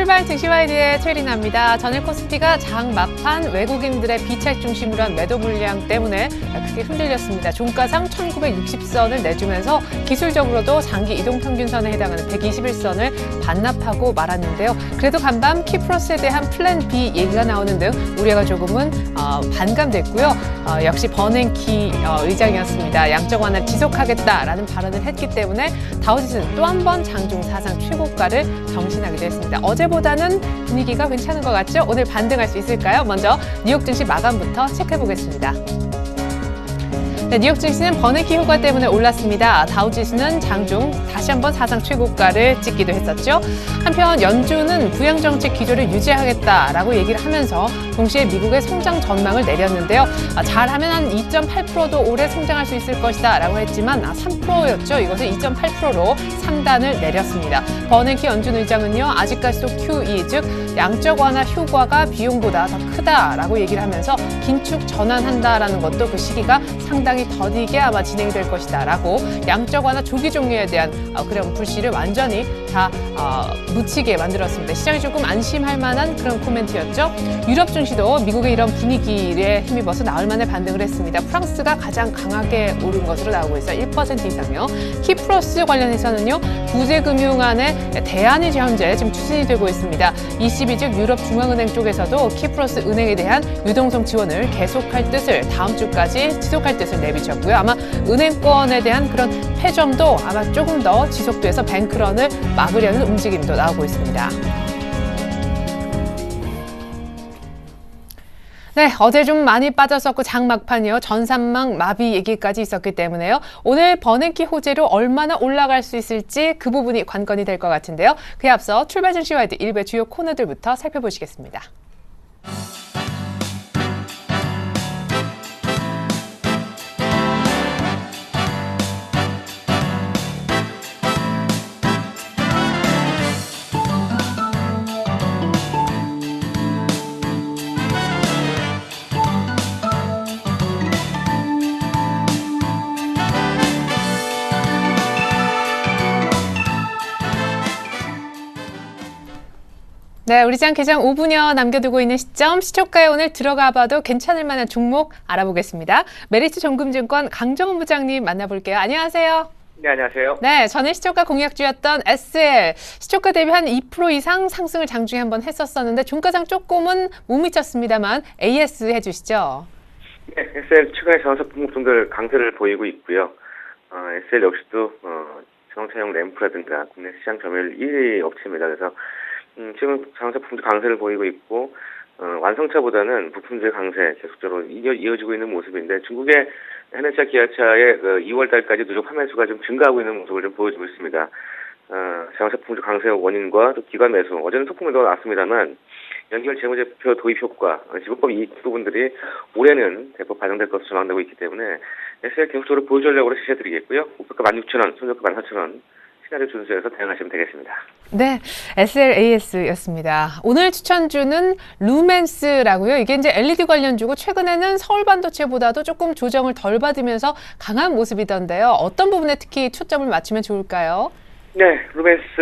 출발 증시와이드의 최리나입니다. 전일 코스피가 장 막판 외국인들의 비책 중심으로 한 매도 물량 때문에 크게 흔들렸습니다. 종가상 1960선을 내주면서 기술적으로도 장기 이동평균선에 해당하는 121선을 반납하고 말았는데요. 그래도 간밤 키프로스에 대한 플랜 B 얘기가 나오는 등 우려가 조금은 반감됐고요. 역시 버냉키 의장이었습니다. 양적 완화를 지속하겠다라는 발언을 했기 때문에 다우지수는 또 한 번 장중 사상 최고가를 경신하기도 했습니다. 어제보다는 분위기가 괜찮은 것 같죠? 오늘 반등할 수 있을까요? 먼저 뉴욕 증시 마감부터 체크해 보겠습니다. 네, 뉴욕 증시는 버냉키 효과 때문에 올랐습니다. 다우지수는 장중 다시 한번 사상 최고가를 찍기도 했었죠. 한편 연준은 부양정책 기조를 유지하겠다라고 얘기를 하면서 동시에 미국의 성장 전망을 내렸는데요. 잘하면 한 2.8%도 올해 성장할 수 있을 것이다 라고 했지만 3%였죠. 이것을 2.8%로 상단을 내렸습니다. 버냉키 연준 의장은요. 아직까지도 QE, 즉 양적 완화 효과가 비용보다 더 크다라고 얘기를 하면서 긴축 전환한다라는 것도 그 시기가 상당히 더디게 아마 진행이 될 것이다 라고 양적 완화 조기 종료에 대한 그런 불씨를 완전히 다 묻히게 만들었습니다. 시장이 조금 안심할 만한 그런 코멘트였죠. 유럽 증시도 미국의 이런 분위기에 힘입어서 나흘 만에 반등을 했습니다. 프랑스가 가장 강하게 오른 것으로 나오고 있어요. 1% 이상요. 키프로스 관련해서는요. 구제금융안의 대안이 현재 지금 추진이 되고 있습니다. ECB 즉 유럽 중앙은행 쪽에서도 키프로스 은행에 대한 유동성 지원을 계속할 뜻을 다음 주까지 지속할 뜻을 내비쳤고요. 아마 은행권에 대한 그런 패점도 아마 조금 더 지속돼서 뱅크런을 막으려는 움직임도 나오고 있습니다. 네, 어제 좀 많이 빠졌었고 장 막판이요. 전산망 마비 얘기까지 있었기 때문에요. 오늘 버냉키 호재로 얼마나 올라갈 수 있을지 그 부분이 관건이 될 것 같은데요. 그에 앞서 출발 증시와이드 일부 주요 코너들부터 살펴보시겠습니다. 네, 우리 장 개장 5분여 남겨두고 있는 시점, 시초가에 오늘 들어가 봐도 괜찮을 만한 종목 알아보겠습니다. 메리츠 정금증권 강정훈 부장님 만나볼게요. 안녕하세요. 네, 안녕하세요. 네, 전에 시초가 공략주였던 SL, 시초가 대비 한 2% 이상 상승을 장중에 한번 했었었는데 종가상 조금은 못 미쳤습니다만 AS 해주시죠. 네, SL 최근에 자동차 품목종들 강세를 보이고 있고요. SL 역시도 자동차용 램프라든가 국내 시장 점유율 1위 업체입니다. 그래서 지금 자동차 부품들 강세를 보이고 있고 완성차보다는 부품들 강세 계속적으로 이어지고 있는 모습인데 중국의 현대차, 기아차의 2월 달까지 누적 판매 수가 좀 증가하고 있는 모습을 좀 보여주고 있습니다. 자동차 부품들 강세 원인과 또 기관 매수, 어제는 소폭매도 나왔습니다만 연결 재무제표 도입 효과, 지분법 이익 부분들이 올해는 대폭 반영될 것으로 전망되고 있기 때문에 SL 계속적으로 보여주려고 지시해드리겠고요. 목표가 16,000원, 손절가 14,000원. 시나리오 준수해서 대응하시면 되겠습니다. 네, SLAS였습니다. 오늘 추천주는 루멘스라고요. 이게 이제 LED 관련주고 최근에는 서울 반도체보다도 조금 조정을 덜 받으면서 강한 모습이던데요. 어떤 부분에 특히 초점을 맞추면 좋을까요? 네, 루멘스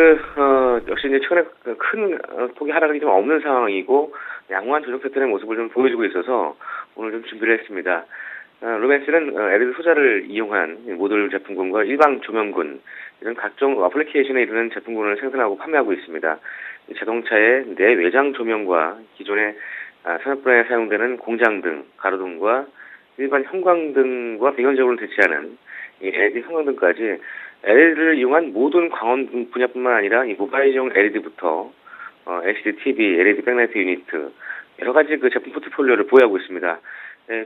역시 이제 최근에 큰 폭의 하락이 좀 없는 상황이고 양호한 조정 패턴의 모습을 좀 보여주고 있어서 오늘 좀 준비를 했습니다. 루멘스는 LED 소자를 이용한 모듈 제품군과 일방 조명군 이런 각종 어플리케이션에 이르는 제품군을 생산하고 판매하고 있습니다. 자동차의 내외장 조명과 기존의 산업 분야에 사용되는 공장등, 가로등과 일반 형광등과 비견적으로 대체하는 이 LED 형광등까지 LED를 이용한 모든 광원 분야뿐만 아니라 이 모바일용 LED부터 LCD TV, LED 백라이트 유니트 여러 가지 그 제품 포트폴리오를 보유하고 있습니다.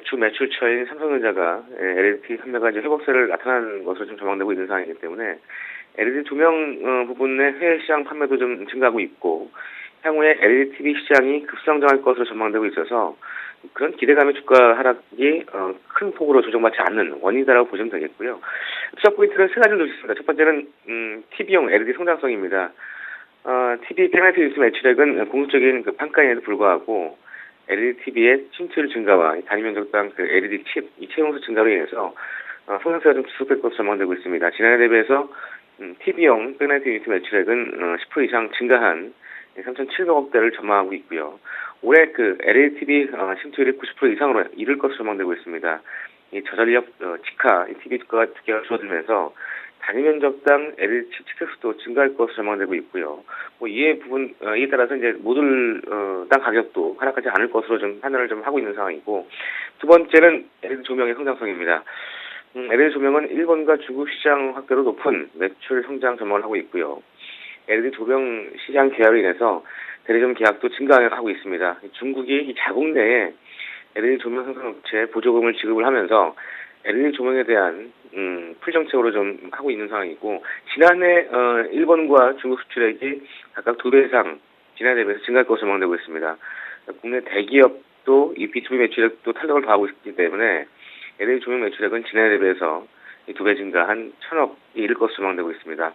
주 매출처인 삼성전자가 LED 판매가 이제 회복세를 나타나는 것으로 좀 전망되고 있는 상황이기 때문에 LED 조명 부분의 해외 시장 판매도 좀 증가하고 있고 향후에 LED TV 시장이 급성장할 것으로 전망되고 있어서 그런 기대감의 주가 하락이 큰 폭으로 조정받지 않는 원인이라고 보시면 되겠고요. 투자 포인트는 세 가지를 놓쳤습니다. 첫 번째는 TV용 LED 성장성입니다. TV 백라이트 유니트 매출액은 공식적인 그 판가에도 불구하고 LED TV의 침투율 증가와 단위 면적당 그 LED 칩, 이 채용수 증가로 인해서 성장세가 좀 지속될 것으로 전망되고 있습니다. 지난해 대비해서 TV용 백라이트 유니트 매출액은 10% 이상 증가한 3,700억대를 전망하고 있고요. 올해 그 LATV 침투율이 90% 이상으로 이를 것으로 전망되고 있습니다. 이 저전력 직화 TV 두께가 줄어들면서 단위 면적당 LED 칩셋도 증가할 것으로 전망되고 있고요. 이에 따라서 이제 모듈당 가격도 하락하지 않을 것으로 좀 판단을 좀 하고 있는 상황이고, 두 번째는 LED 조명의 성장성입니다. LED 조명은 일본과 중국 시장 확대로 높은 매출 성장 전망을 하고 있고요. LED 조명 시장 개화로 인해서 대리점 계약도 증가하고 있습니다. 중국이 이 자국 내에 LED 조명 생산업체에 보조금을 지급을 하면서 LED 조명에 대한 풀 정책으로 좀 하고 있는 상황이고, 지난해 일본과 중국 수출액이 각각 2배 이상 지난해 대비해서 증가할 것으로 전망되고 있습니다. 국내 대기업도 이 B2B 매출액도 탄력을 더하고 있기 때문에 LED 조명 매출액은 지난해 대비해서 2배 증가한 1,000억이 이를 것으로 전망되고 있습니다.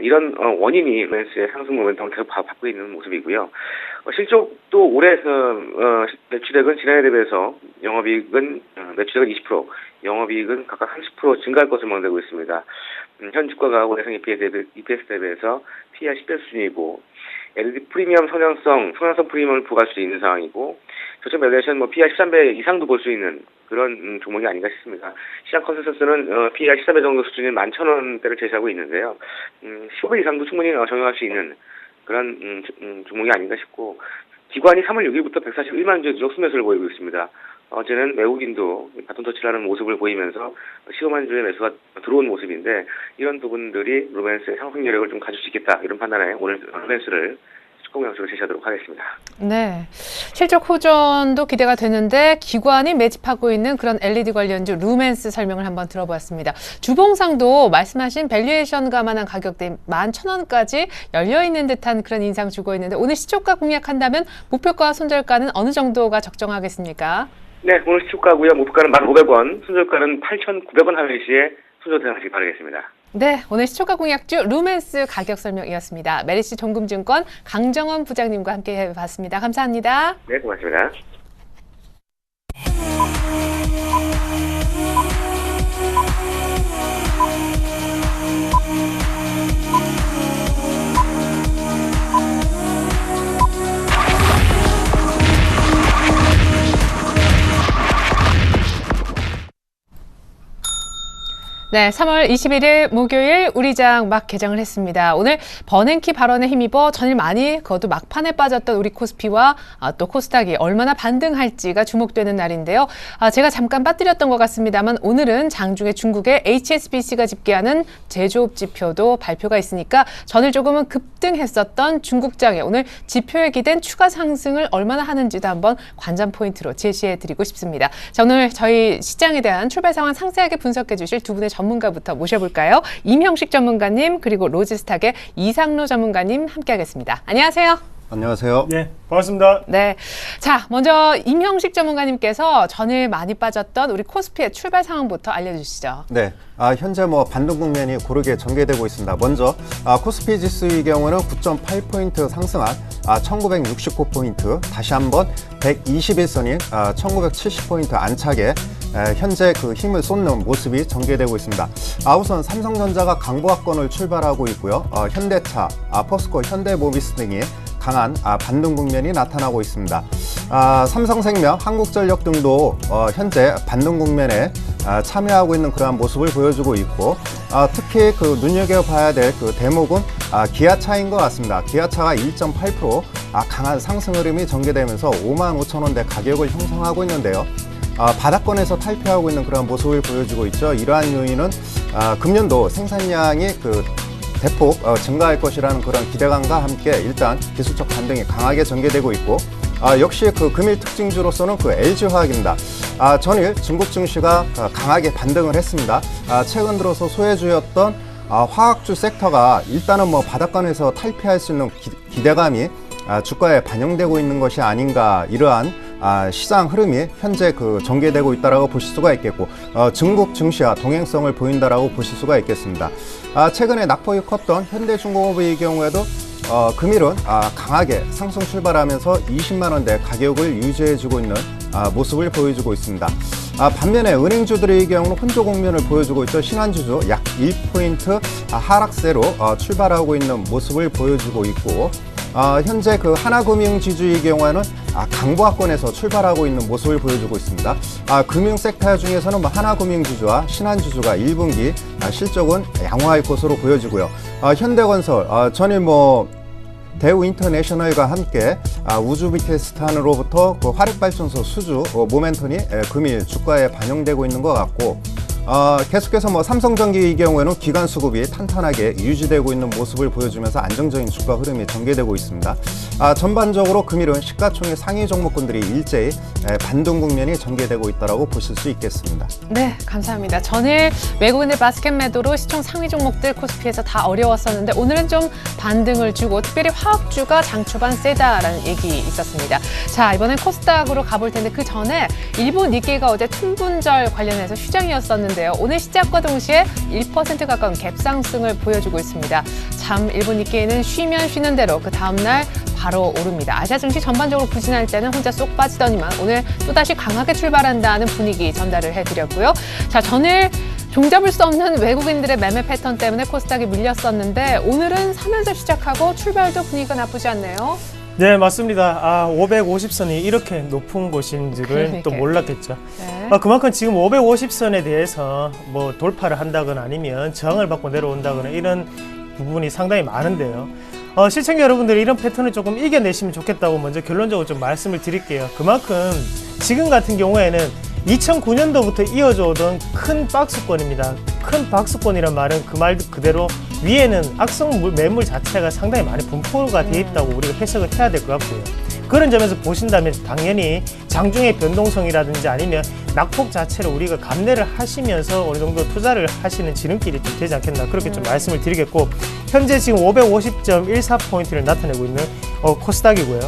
이런 원인이 루멘스의 상승 모멘텀을 계속 받고 있는 모습이고요. 실적도 올해 매출액은 지난해 대비해서 매출액은 20%, 영업이익은 각각 30% 증가할 것으로 전망되고 있습니다. 현 주가가 올해상 EPS 대비해서 PER 10배 수준이고, LED 프리미엄 성장성 프리미엄을 부과할 수 있는 상황이고, 저점 밸류에이션 PER 13배 이상도 볼 수 있는 그런 종목이 아닌가 싶습니다. 시장 컨센서스는 PER 13배 정도 수준인 11,000원대를 제시하고 있는데요. 15배 이상도 충분히 적용할 수 있는 그런 종목이 아닌가 싶고, 기관이 3월 6일부터 141만 주 누적 순매수를 보이고 있습니다. 어제는 외국인도 바톤 터치를 하는 모습을 보이면서 15만 주의 매수가 들어온 모습인데, 이런 부분들이 루멘스의 상승 여력을 좀 가질 수 있겠다, 이런 판단에 오늘 루멘스를 공약적으로 제시하도록 하겠습니다. 네, 실적 호전도 기대가 되는데 기관이 매집하고 있는 그런 LED 관련주 루멘스 설명을 한번 들어보았습니다. 주봉상도 말씀하신 밸류에이션 감안한 가격대 11,000원까지 열려있는 듯한 그런 인상 주고 있는데, 오늘 시초가 공략한다면 목표가 손절가는 어느 정도가 적정하겠습니까? 네, 오늘 시초가고요. 목표가는 1,500원, 손절가는 8,900원 하는 시에 손절 대응하시기 바라겠습니다. 네, 오늘 시초가 공약주 루멘스 가격 설명이었습니다. 메리츠 동금증권 강정원 부장님과 함께 해봤습니다. 감사합니다. 네, 고맙습니다. 네, 3월 21일 목요일 우리장 막 개장을 했습니다. 오늘 버냉키 발언에 힘입어 전일 많이 그것도 막판에 빠졌던 우리 코스피와 또 코스닥이 얼마나 반등할지가 주목되는 날인데요. 제가 잠깐 빠뜨렸던 것 같습니다만 오늘은 장중에 중국의 HSBC가 집계하는 제조업 지표도 발표가 있으니까 전일 조금은 급등했었던 중국장에 오늘 지표에 기댄 추가 상승을 얼마나 하는지도 한번 관전 포인트로 제시해드리고 싶습니다. 자, 오늘 저희 시장에 대한 출발 상황 상세하게 분석해 주실 두 분의 전문가부터 모셔볼까요? 임형식 전문가님, 그리고 로지스탁의 이상로 전문가님 함께하겠습니다. 안녕하세요. 안녕하세요. 네, 반갑습니다. 네, 자, 먼저 임형식 전문가님께서 전일 많이 빠졌던 우리 코스피의 출발 상황부터 알려주시죠. 네, 현재 반등 국면이 고르게 전개되고 있습니다. 먼저 코스피 지수의 경우는 9.8포인트 상승한 1969포인트, 다시 한번 121선인 1970포인트 안착에 현재 그 힘을 쏟는 모습이 전개되고 있습니다. 우선 삼성전자가 강보합권을 출발하고 있고요. 현대차, 포스코, 현대모비스 등이 강한 반등 국면이 나타나고 있습니다. 삼성생명, 한국전력 등도 현재 반등 국면에 참여하고 있는 그러한 모습을 보여주고 있고, 특히 그 눈여겨봐야 될 그 대목은 기아차인 것 같습니다. 기아차가 1.8% 강한 상승 흐름이 전개되면서 55,000원대 가격을 형성하고 있는데요. 바닥권에서 탈피하고 있는 그런 모습을 보여주고 있죠. 이러한 요인은 금년도 생산량이 대폭 증가할 것이라는 그런 기대감과 함께 일단 기술적 반등이 강하게 전개되고 있고, 역시 그 금일 특징주로서는 LG화학입니다. 전일 중국 증시가 강하게 반등을 했습니다. 최근 들어서 소외주였던 화학주 섹터가 일단은 바닥권에서 탈피할 수 있는 기대감이 주가에 반영되고 있는 것이 아닌가, 이러한 시장 흐름이 현재 전개되고 있다라고 보실 수가 있겠고, 중국 증시와 동행성을 보인다라고 보실 수가 있겠습니다. 최근에 낙폭이 컸던 현대중공업의 경우에도 금일은 강하게 상승 출발하면서 20만 원대 가격을 유지해주고 있는 모습을 보여주고 있습니다. 반면에 은행주들의 경우는 혼조 국면을 보여주고 있죠. 신한주주 약 1포인트 하락세로 출발하고 있는 모습을 보여주고 있고, 현재 그 하나금융지주의 경우에는 강보합권에서 출발하고 있는 모습을 보여주고 있습니다. 금융 섹터 중에서는 뭐 하나금융지주와 신한지주가 1분기 실적은 양호할 것으로 보여지고요. 현대건설 전일 뭐 대우인터내셔널과 함께 우즈베키스탄으로부터 그 화력발전소 수주 모멘텀이 금일 주가에 반영되고 있는 것 같고, 계속해서 뭐 삼성전기의 경우에는 기관 수급이 탄탄하게 유지되고 있는 모습을 보여주면서 안정적인 주가 흐름이 전개되고 있습니다. 전반적으로 금일은 시가총액 상위 종목군들이 일제히 반등 국면이 전개되고 있다고 보실 수 있겠습니다. 네, 감사합니다. 전일 외국인의 바스켓 매도로 시총 상위 종목들 코스피에서 다 어려웠었는데 오늘은 좀 반등을 주고 특별히 화학주가 장 초반 세다라는 얘기 있었습니다. 자, 이번엔 코스닥으로 가볼 텐데 그 전에 일본 니케이가 어제 춘분절 관련해서 휴장이었었는데 오늘 시작과 동시에 1% 가까운 갭상승을 보여주고 있습니다. 참 일본 니케이는 쉬면 쉬는 대로 그 다음날 바로 오릅니다. 아시아 증시 전반적으로 부진할 때는 혼자 쏙 빠지더니만 오늘 또다시 강하게 출발한다는 분위기 전달을 해드렸고요. 자, 전일 종잡을 수 없는 외국인들의 매매 패턴 때문에 코스닥이 밀렸었는데 오늘은 사면서 시작하고 출발도 분위기가 나쁘지 않네요. 네, 맞습니다. 550선이 이렇게 높은 곳인지를 또 몰랐겠죠. 네. 그만큼 지금 550선에 대해서 뭐 돌파를 한다거나 아니면 저항을 받고 내려온다거나 이런 부분이 상당히 많은데요. 시청자 여러분들이 이런 패턴을 조금 이겨내시면 좋겠다고 먼저 결론적으로 좀 말씀을 드릴게요. 그만큼 지금 같은 경우에는 2009년도부터 이어져 오던 큰 박스권입니다. 큰 박스권이란 말은 그 말 그대로 위에는 악성 매물 자체가 상당히 많이 분포가 되어 있다고 우리가 해석을 해야 될 것 같고요. 그런 점에서 보신다면 당연히 장중의 변동성이라든지 아니면 낙폭 자체를 우리가 감내를 하시면서 어느 정도 투자를 하시는 지름길이 좀 되지 않겠나 그렇게 좀 말씀을 드리겠고, 현재 지금 550.14포인트를 나타내고 있는 코스닥이고요.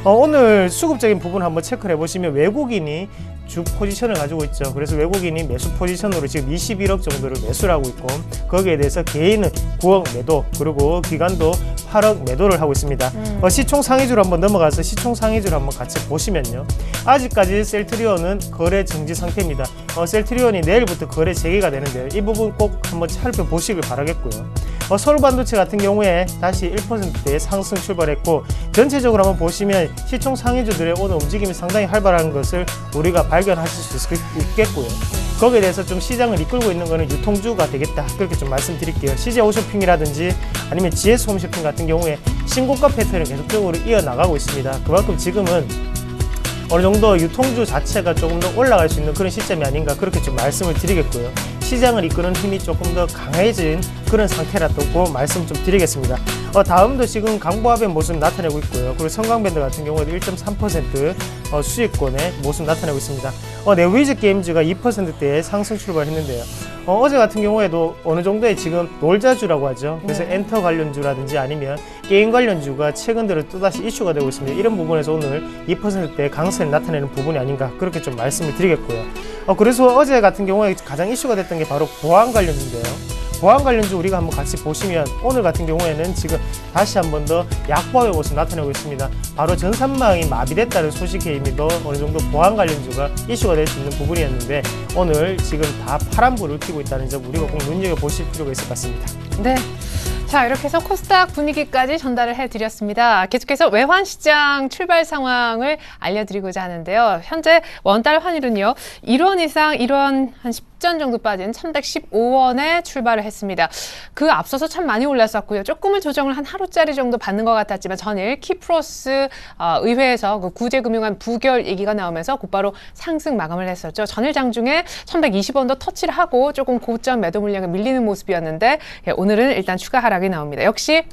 오늘 수급적인 부분 한번 체크를 해보시면 외국인이 주 포지션을 가지고 있죠. 그래서 외국인이 매수 포지션으로 지금 21억 정도를 매수를 하고 있고, 거기에 대해서 개인은 9억 매도, 그리고 기관도 8억 매도를 하고 있습니다. 시총 상위주로 한번 넘어가서 시총 상위주를 한번 같이 보시면요, 아직까지 셀트리온은 거래 정지 상태입니다. 셀트리온이 내일부터 거래 재개가 되는데요, 이 부분 꼭 한번 살펴보시길 바라겠고요. 서울반도체 같은 경우에 다시 1%의 상승 출발했고, 전체적으로 한번 보시면 시총 상위주들의 오늘 움직임이 상당히 활발한 것을 우리가 발견하실 수 있겠고요. 거기에 대해서 좀 시장을 이끌고 있는 것은 유통주가 되겠다, 그렇게 좀 말씀드릴게요. CJ 홈쇼핑이라든지 아니면 GS 홈쇼핑 같은 경우에 신고가 패턴을 계속적으로 이어나가고 있습니다. 그만큼 지금은 어느 정도 유통주 자체가 조금 더 올라갈 수 있는 그런 시점이 아닌가 그렇게 좀 말씀을 드리겠고요. 시장을 이끄는 힘이 조금 더 강해진 그런 상태라고 말씀 좀 드리겠습니다. 다음도 지금 강보합의 모습 나타내고 있고요. 그리고 성강밴드 같은 경우에도 1.3% 수익권의 모습 나타내고 있습니다. 네오위즈 게임즈가 2%대의 상승 출발했는데요. 어제 같은 경우에도 어느 정도의 지금 놀자주라고 하죠. 그래서 엔터 관련주라든지 아니면 게임 관련주가 최근 들어 또다시 이슈가 되고 있습니다. 이런 부분에서 오늘 2%대 강세를 나타내는 부분이 아닌가 그렇게 좀 말씀을 드리겠고요. 그래서 어제 같은 경우에 가장 이슈가 됐던 게 바로 보안 관련주인데요. 보안 관련주 우리가 한번 같이 보시면 오늘 같은 경우에는 지금 다시 한 번 더 약보합의 모습 나타내고 있습니다. 바로 전산망이 마비됐다는 소식에 이미 더 어느 정도 보안 관련주가 이슈가 될 수 있는 부분이었는데 오늘 지금 다 파란불을 켜고 있다는 점 우리가 꼭 눈여겨보실 필요가 있을 것 같습니다. 네. 자, 이렇게 해서 코스닥 분위기까지 전달을 해드렸습니다. 계속해서 외환시장 출발 상황을 알려드리고자 하는데요. 현재 원달러 환율은요, 1원 이상 1원 한 10전 정도 빠진 1115원에 출발을 했습니다. 그 앞서서 참 많이 올랐었고요. 조금은 조정을 한 하루짜리 정도 받는 것 같았지만 전일 키프로스 의회에서 그 구제금융안 부결 얘기가 나오면서 곧바로 상승 마감을 했었죠. 전일 장중에 1120원도 터치를 하고 조금 고점 매도 물량에 밀리는 모습이었는데 오늘은 일단 추가 하락이 나옵니다. 역시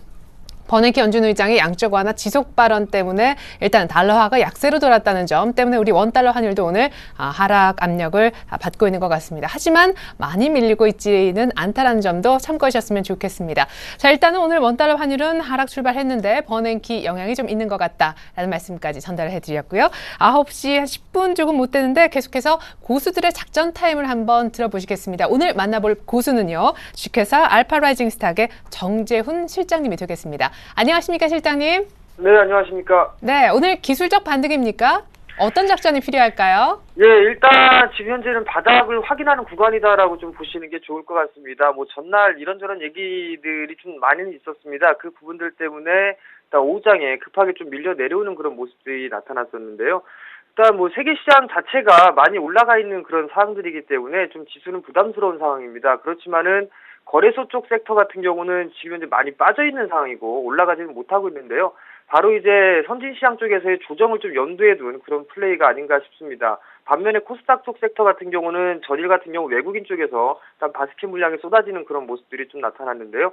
버냉키 연준 의장의 양적 완화 지속 발언 때문에 일단 달러화가 약세로 돌았다는 점 때문에 우리 원달러 환율도 오늘 하락 압력을 받고 있는 것 같습니다. 하지만 많이 밀리고 있지는 않다는 점도 참고하셨으면 좋겠습니다. 자, 일단은 오늘 원달러 환율은 하락 출발했는데 버냉키 영향이 좀 있는 것 같다라는 말씀까지 전달을 해드렸고요. 9시 한 10분 조금 못 되는데 계속해서 고수들의 작전 타임을 한번 들어보시겠습니다. 오늘 만나볼 고수는요, 주식회사 알파라이징 스탁의 정재훈 실장님이 되겠습니다. 안녕하십니까, 실장님? 네, 안녕하십니까. 네, 오늘 기술적 반등입니까? 어떤 작전이 필요할까요? 예, 일단 지금 현재는 바닥을 확인하는 구간이다라고 좀 보시는 게 좋을 것 같습니다. 뭐 전날 이런저런 얘기들이 좀 많이 있었습니다. 그 부분들 때문에 일단 오후장에 급하게 좀 밀려 내려오는 그런 모습들이 나타났었는데요. 일단 뭐 세계 시장 자체가 많이 올라가 있는 그런 상황들이기 때문에 좀 지수는 부담스러운 상황입니다. 그렇지만은 거래소 쪽 섹터 같은 경우는 지금 현재 많이 빠져 있는 상황이고 올라가지는 못하고 있는데요. 바로 이제 선진 시장 쪽에서의 조정을 좀 염두에 둔 그런 플레이가 아닌가 싶습니다. 반면에 코스닥 쪽 섹터 같은 경우는 전일 같은 경우 외국인 쪽에서 일단 바스켓 물량이 쏟아지는 그런 모습들이 좀 나타났는데요.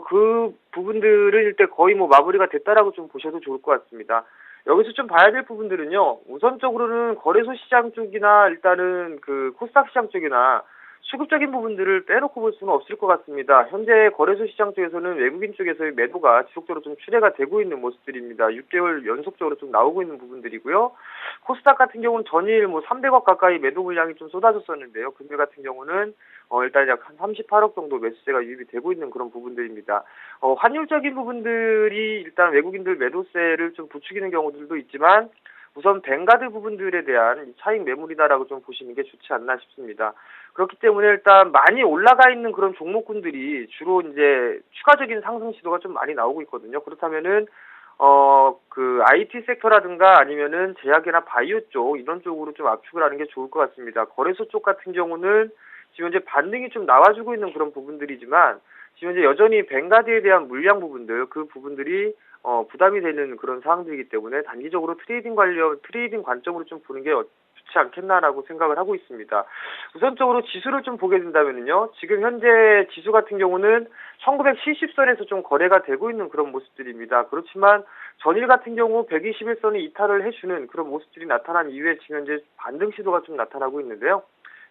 그 부분들은 일단 거의 뭐 마무리가 됐다라고 좀 보셔도 좋을 것 같습니다. 여기서 좀 봐야 될 부분들은요. 우선적으로는 거래소 시장 쪽이나 일단은 그 코스닥 시장 쪽이나 수급적인 부분들을 빼놓고 볼 수는 없을 것 같습니다. 현재 거래소 시장 쪽에서는 외국인 쪽에서의 매도가 지속적으로 좀 출회가 되고 있는 모습들입니다. 6개월 연속적으로 좀 나오고 있는 부분들이고요. 코스닥 같은 경우는 전일 뭐 300억 가까이 매도 물량이 좀 쏟아졌었는데요. 금일 같은 경우는 일단 약 한 38억 정도 매수세가 유입이 되고 있는 그런 부분들입니다. 환율적인 부분들이 일단 외국인들 매도세를 좀 부추기는 경우들도 있지만 우선 뱅가드 부분들에 대한 차익 매물이다라고 좀 보시는 게 좋지 않나 싶습니다. 그렇기 때문에 일단 많이 올라가 있는 그런 종목군들이 주로 이제 추가적인 상승 시도가 좀 많이 나오고 있거든요. 그렇다면은 그 IT 섹터라든가 아니면은 제약이나 바이오 쪽 이런 쪽으로 좀 압축을 하는 게 좋을 것 같습니다. 거래소 쪽 같은 경우는 지금 현재 반등이 좀 나와주고 있는 그런 부분들이지만 지금 현재 여전히 뱅가드에 대한 물량 부분들 그 부분들이 부담이 되는 그런 상황들이기 때문에 단기적으로 트레이딩 관점으로 좀 보는 게 좋지 않겠나라고 생각을 하고 있습니다. 우선적으로 지수를 좀 보게 된다면요. 지금 현재 지수 같은 경우는 1970선에서 좀 거래가 되고 있는 그런 모습들입니다. 그렇지만 전일 같은 경우 121선이 이탈을 해주는 그런 모습들이 나타난 이후에 지금 현재 반등 시도가 좀 나타나고 있는데요.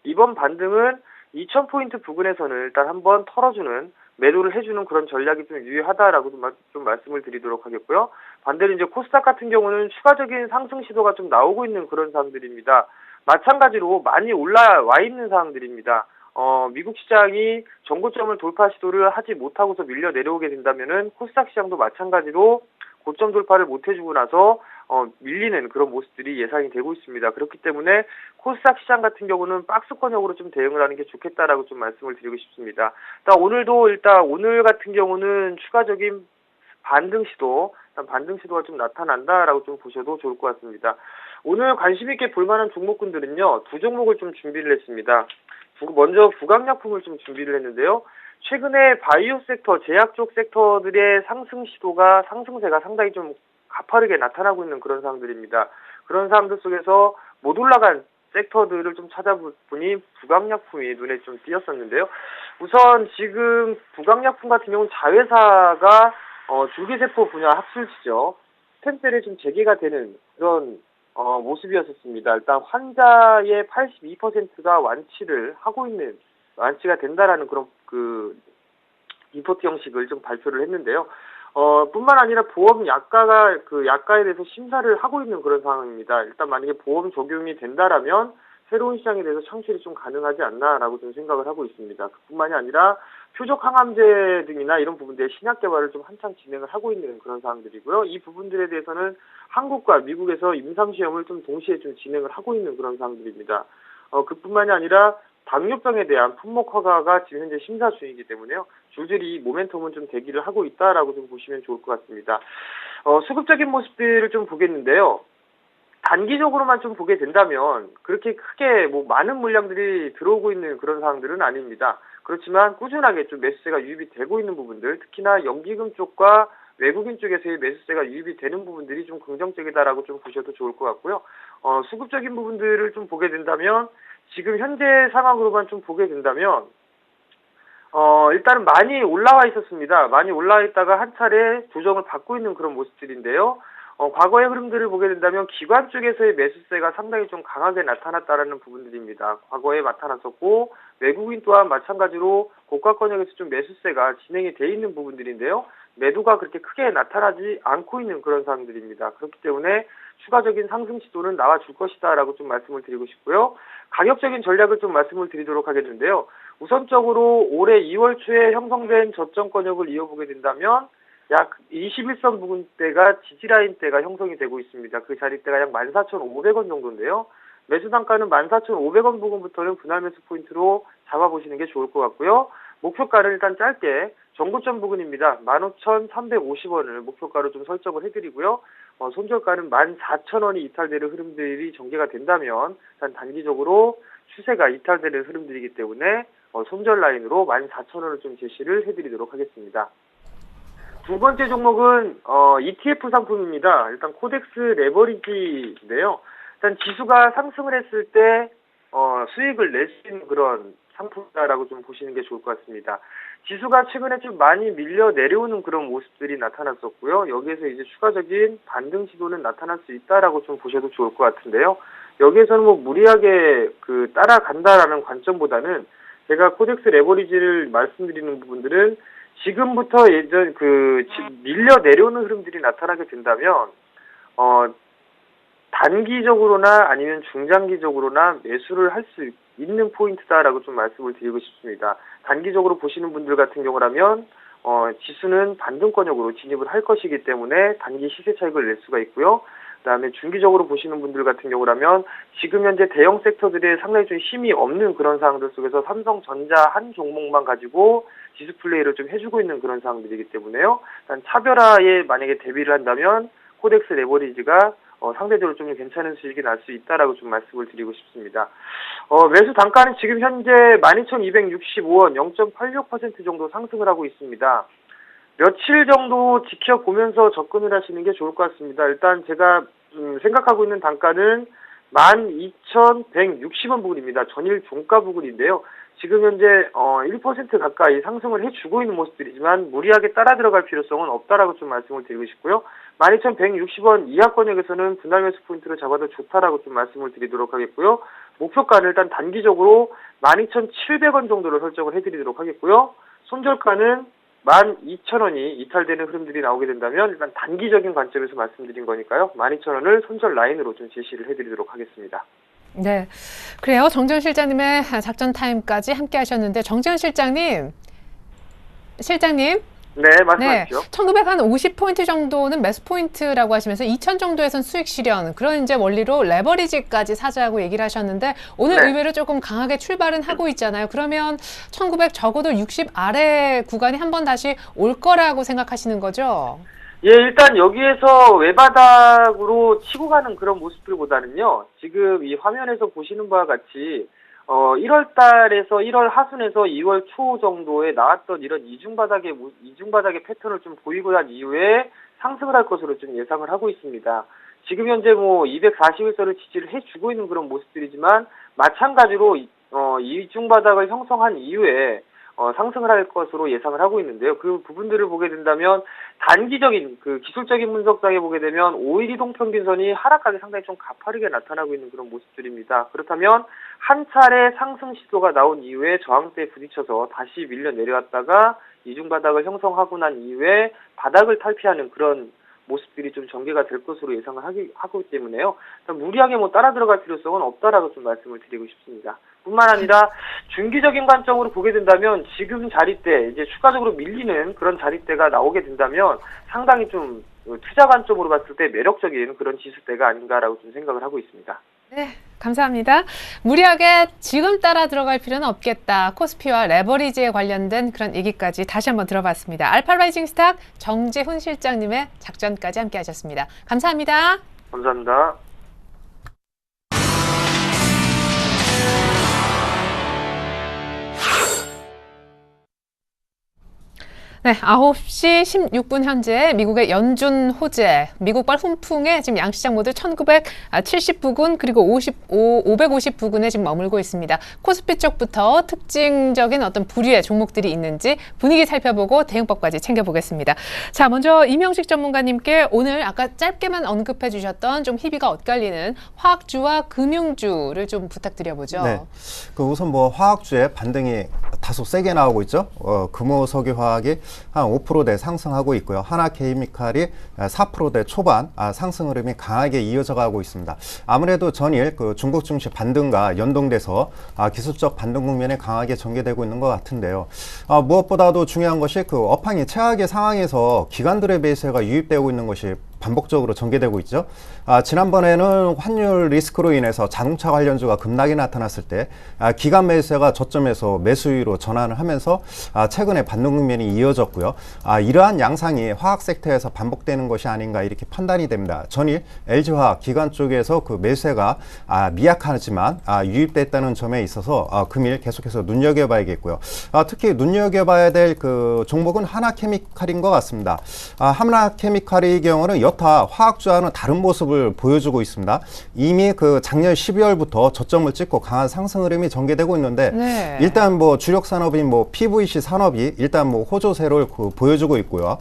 이번 반등은 2000포인트 부근에서는 일단 한번 털어주는 매도를 해주는 그런 전략이 좀 유효하다라고 좀 말씀을 드리도록 하겠고요. 반대로 이제 코스닥 같은 경우는 추가적인 상승 시도가 좀 나오고 있는 그런 상황들입니다. 마찬가지로 많이 올라와 있는 상황들입니다. 미국 시장이 전고점을 돌파 시도를 하지 못하고서 밀려 내려오게 된다면은 코스닥 시장도 마찬가지로 고점 돌파를 못 해주고 나서 밀리는 그런 모습들이 예상이 되고 있습니다. 그렇기 때문에 코스닥 시장 같은 경우는 박스권형으로 좀 대응을 하는 게 좋겠다라고 좀 말씀을 드리고 싶습니다. 일단 오늘 같은 경우는 추가적인 반등 시도가 좀 나타난다라고 좀 보셔도 좋을 것 같습니다. 오늘 관심 있게 볼 만한 종목군들은요, 두 종목을 좀 준비를 했습니다. 먼저 부강약품을 좀 준비를 했는데요. 최근에 바이오 섹터, 제약 쪽 섹터들의 상승세가 상당히 좀 가파르게 나타나고 있는 그런 상황들입니다. 그런 상황들 속에서 못 올라간 섹터들을 좀 찾아보니 부강약품이 눈에 좀 띄었었는데요. 우선 지금 부강약품 같은 경우는 자회사가 줄기세포 분야 합술치죠. 스템셀이 좀 재개가 되는 그런 모습이었었습니다. 일단 환자의 82%가 완치가 된다라는 그런 리포트 형식을 좀 발표를 했는데요. 뿐만 아니라 보험 약가가 약가에 대해서 심사를 하고 있는 그런 상황입니다. 일단 만약에 보험 적용이 된다라면 새로운 시장에 대해서 창출이 좀 가능하지 않나라고 좀 생각을 하고 있습니다. 그뿐만이 아니라 표적 항암제 등이나 이런 부분들의 신약 개발을 좀 한창 진행을 하고 있는 그런 상황들이고요. 이 부분들에 대해서는 한국과 미국에서 임상 시험을 좀 동시에 좀 진행을 하고 있는 그런 상황들입니다. 그뿐만이 아니라 당뇨병에 대한 품목 허가가 지금 현재 심사 중이기 때문에요. 줄줄이 모멘텀은 좀 대기를 하고 있다라고 좀 보시면 좋을 것 같습니다. 수급적인 모습들을 좀 보겠는데요. 단기적으로만 좀 보게 된다면 그렇게 크게 많은 물량들이 들어오고 있는 그런 상황들은 아닙니다. 그렇지만 꾸준하게 좀 매수세가 유입이 되고 있는 부분들, 특히나 연기금 쪽과 외국인 쪽에서의 매수세가 유입이 되는 부분들이 좀 긍정적이다라고 좀 보셔도 좋을 것 같고요. 수급적인 부분들을 좀 보게 된다면 지금 현재 상황으로만 좀 보게 된다면 일단은 많이 올라와 있었습니다. 많이 올라와 있다가 한 차례 조정을 받고 있는 그런 모습들인데요. 과거의 흐름들을 보게 된다면 기관 쪽에서의 매수세가 상당히 좀 강하게 나타났다라는 부분들입니다. 과거에 나타났었고 외국인 또한 마찬가지로 고가권역에서 좀 매수세가 진행이 돼 있는 부분들인데요. 매도가 그렇게 크게 나타나지 않고 있는 그런 상황들입니다. 그렇기 때문에 추가적인 상승 시도는 나와줄 것이다라고 좀 말씀을 드리고 싶고요. 가격적인 전략을 좀 말씀을 드리도록 하겠는데요. 우선적으로 올해 2월 초에 형성된 저점권역을 이어보게 된다면 약 21선 부근대가 지지라인대가 형성이 되고 있습니다. 그 자리대가 약 14,500원 정도인데요. 매수 단가는 14,500원 부근부터는 분할 매수 포인트로 잡아보시는 게 좋을 것 같고요. 목표가를 일단 짧게 전고점 부근입니다. 15,350원을 목표가로 좀 설정을 해드리고요. 손절가는 14,000원이 이탈되는 흐름들이 전개가 된다면 일단 단기적으로 추세가 이탈되는 흐름들이기 때문에 손절 라인으로 14,000원을 좀 제시를 해드리도록 하겠습니다. 두 번째 종목은 ETF 상품입니다. 일단 코덱스 레버리지인데요. 일단 지수가 상승을 했을 때 수익을 낼 수 있는 그런 상품이다라고 좀 보시는 게 좋을 것 같습니다. 지수가 최근에 좀 많이 밀려 내려오는 그런 모습들이 나타났었고요. 여기에서 이제 추가적인 반등 시도는 나타날 수 있다라고 좀 보셔도 좋을 것 같은데요. 여기에서는 뭐 무리하게 따라간다라는 관점보다는 제가 코덱스 레버리지를 말씀드리는 부분들은 지금부터 밀려 내려오는 흐름들이 나타나게 된다면 단기적으로나 아니면 중장기적으로나 매수를 할 수 있는 포인트다라고 좀 말씀을 드리고 싶습니다. 단기적으로 보시는 분들 같은 경우라면 지수는 반등권역으로 진입을 할 것이기 때문에 단기 시세 차익을 낼 수가 있고요. 그다음에 중기적으로 보시는 분들 같은 경우라면 지금 현재 대형 섹터들에 상당히 좀 힘이 없는 그런 상황들 속에서 삼성전자 한 종목만 가지고 지수 플레이를 좀 해주고 있는 그런 상황들이기 때문에요. 일단 차별화에 만약에 대비를 한다면 코덱스 레버리지가 상대적으로 좀 괜찮은 수익이 날 수 있다라고 좀 말씀을 드리고 싶습니다. 매수 단가는 지금 현재 12,265원 0.86% 정도 상승을 하고 있습니다. 며칠 정도 지켜보면서 접근을 하시는 게 좋을 것 같습니다. 일단 제가 생각하고 있는 단가는 12,160원 부근입니다. 전일 종가 부근인데요. 지금 현재 1% 가까이 상승을 해주고 있는 모습들이지만 무리하게 따라 들어갈 필요성은 없다라고 좀 말씀을 드리고 싶고요. 12,160원 이하권역에서는 분할 매수 포인트로 잡아도 좋다라고 좀 말씀을 드리도록 하겠고요. 목표가는 일단 단기적으로 12,700원 정도로 설정을 해드리도록 하겠고요. 손절가는 12,000원이 이탈되는 흐름들이 나오게 된다면 일단 단기적인 관점에서 말씀드린 거니까요. 12,000원을 손절 라인으로 좀 제시를 해드리도록 하겠습니다. 네, 그래요. 정재훈 실장님의 작전 타임까지 함께 하셨는데 정재훈 실장님. 네, 말씀하십시오. 1950포인트 정도는 매수 포인트라고 하시면서 2000 정도에선 수익 실현, 그런 이제 원리로 레버리지까지 사자고 얘기를 하셨는데 오늘 네. 의외로 조금 강하게 출발은 하고 있잖아요. 그러면 1900 적어도 60 아래 구간이 한번 다시 올 거라고 생각하시는 거죠? 예, 일단 여기에서 외바닥으로 치고 가는 그런 모습들보다는요, 지금 이 화면에서 보시는 바와 같이 1월 달에서 1월 하순에서 2월 초 정도에 나왔던 이런 이중바닥의 패턴을 좀 보이고 난 이후에 상승을 할 것으로 좀 예상을 하고 있습니다. 지금 현재 241선을 지지를 해주고 있는 그런 모습들이지만 마찬가지로 이중바닥을 형성한 이후에 상승을 할 것으로 예상을 하고 있는데요. 그 부분들을 보게 된다면 단기적인 기술적인 분석상에 보게 되면 5일 이동 평균선이 하락하기 상당히 좀 가파르게 나타나고 있는 그런 모습들입니다. 그렇다면 한 차례 상승 시도가 나온 이후에 저항대에 부딪혀서 다시 밀려 내려왔다가 이중바닥을 형성하고 난 이후에 바닥을 탈피하는 그런 모습들이 좀 전개가 될 것으로 예상을 하기 때문에요. 무리하게 따라 들어갈 필요성은 없다라고 좀 말씀을 드리고 싶습니다. 뿐만 아니라 중기적인 관점으로 보게 된다면 지금 자리대, 이제 추가적으로 밀리는 그런 자리대가 나오게 된다면 상당히 좀 투자 관점으로 봤을 때 매력적인 그런 지수대가 아닌가라고 좀 생각을 하고 있습니다. 네, 감사합니다. 무리하게 지금 따라 들어갈 필요는 없겠다. 코스피와 레버리지에 관련된 그런 얘기까지 다시 한번 들어봤습니다. 알파라이징 스탁 정재훈 실장님의 작전까지 함께 하셨습니다. 감사합니다. 감사합니다. 네, 9시 16분 현재 미국의 연준 호재, 미국발 훈풍에 지금 양시장 모두 1970 부근 그리고 550 부근에 지금 머물고 있습니다. 코스피 쪽부터 특징적인 어떤 부류의 종목들이 있는지 분위기 살펴보고 대응법까지 챙겨보겠습니다. 자, 먼저 이명식 전문가님께 오늘 아까 짧게만 언급해 주셨던 좀 희비가 엇갈리는 화학주와 금융주를 좀 부탁드려보죠. 네, 우선 화학주의 반등이 다소 세게 나오고 있죠. 금호석유화학이 한 5%대 상승하고 있고요. 하나케이미칼이 4%대 초반 상승 흐름이 강하게 이어져 가고 있습니다. 아무래도 전일 중국 증시 반등과 연동돼서 기술적 반등 국면에 강하게 전개되고 있는 것 같은데요. 무엇보다도 중요한 것이 업황이 최악의 상황에서 기관들의 매수가 유입되고 있는 것이 반복적으로 전개되고 있죠. 지난번에는 환율 리스크로 인해서 자동차 관련주가 급락이 나타났을 때 기관 매수세가 저점에서 매수위로 전환을 하면서 최근에 반등 국면이 이어졌고요. 이러한 양상이 화학 섹터에서 반복되는 것이 아닌가 이렇게 판단이 됩니다. 전일 LG화학 기관 쪽에서 그 매수세가 미약하지만 유입됐다는 점에 있어서 금일 계속해서 눈여겨봐야겠고요. 특히 눈여겨봐야 될 그 종목은 하나케미칼인 것 같습니다. 하나케미칼의 경우는 여타 화학주와는 다른 모습을 보여주고 있습니다. 이미 그 작년 12월부터 저점을 찍고 강한 상승 흐름이 전개되고 있는데 네. 일단 뭐 주력 산업인 뭐 PVC 산업이 일단 뭐 호조세를 보여주고 있고요.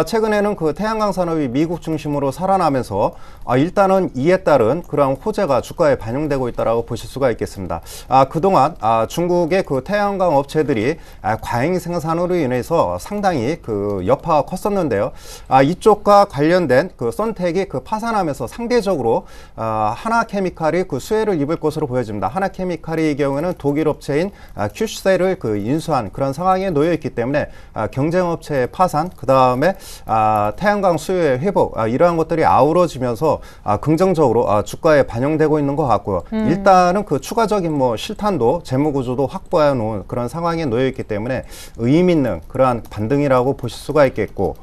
최근에는 그 태양광 산업이 미국 중심으로 살아나면서 일단은 이에 따른 그러한 호재가 주가에 반영되고 있다라고 보실 수가 있겠습니다. 그동안 중국의 그 태양광 업체들이 과잉 생산으로 인해서 상당히 그 여파가 컸었는데요. 이쪽과 관련된 그 선택이 그 파산하면서 상대적으로 하나케미칼이 그 수혜를 입을 것으로 보여집니다. 하나케미칼의 경우에는 독일 업체인 큐셀을 그 인수한 그런 상황에 놓여 있기 때문에 경쟁 업체의 파산, 그 다음에 태양광 수요의 회복, 이러한 것들이 아우러지면서 긍정적으로 주가에 반영되고 있는 것 같고요. 일단은 그 추가적인 뭐 실탄도 재무구조도 확보해 놓은 그런 상황에 놓여 있기 때문에 의미 있는 그러한 반등이라고 보실 수가 있겠고,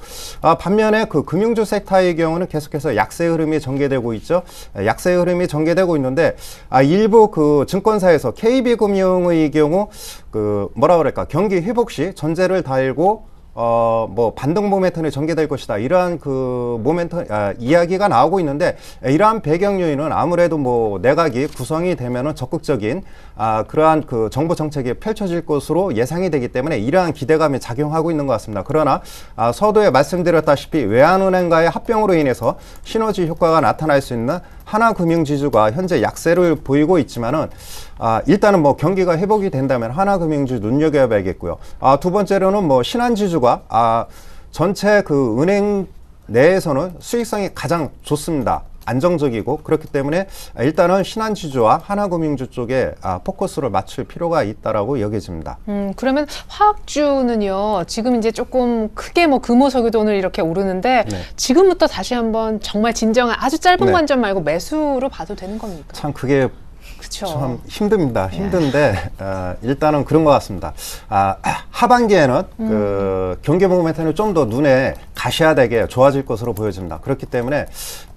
반면에 그 금융주 섹터의 경우는 계속해서 약세 흐름이 전개되고 있죠. 약세 흐름이 전개되고 있는데 일부 그 증권사에서 KB금융의 경우 그 뭐라 그럴까, 경기 회복 시 전제를 달고 뭐 반등 모멘텀이 전개될 것이다, 이러한 그 모멘텀 이야기가 나오고 있는데, 이러한 배경 요인은 아무래도 뭐 내각이 구성이 되면은 적극적인 그러한 그 정부 정책이 펼쳐질 것으로 예상이 되기 때문에 이러한 기대감이 작용하고 있는 것 같습니다. 그러나 서두에 말씀드렸다시피 외환은행과의 합병으로 인해서 시너지 효과가 나타날 수 있는 하나금융지주가 현재 약세를 보이고 있지만은 일단은 뭐 경기가 회복이 된다면 하나금융주 눈여겨봐야겠고요. 두 번째로는 뭐 신한지주가 전체 그 은행 내에서는 수익성이 가장 좋습니다. 안정적이고, 그렇기 때문에 일단은 신한지주와 하나금융주 쪽에 포커스를 맞출 필요가 있다라고 여겨집니다. 그러면 화학주는요, 지금 이제 조금 크게 뭐 금호석유도 오늘 이렇게 오르는데, 네. 지금부터 다시 한번 정말 진정한 아주 짧은 네. 관점 말고 매수로 봐도 되는 겁니까? 참 그게 그쵸. 참 힘듭니다. 힘든데 일단은 그런 것 같습니다. 하반기에는 그 경기 모멘텀이 좀 더 눈에 가시화되게 좋아질 것으로 보여집니다. 그렇기 때문에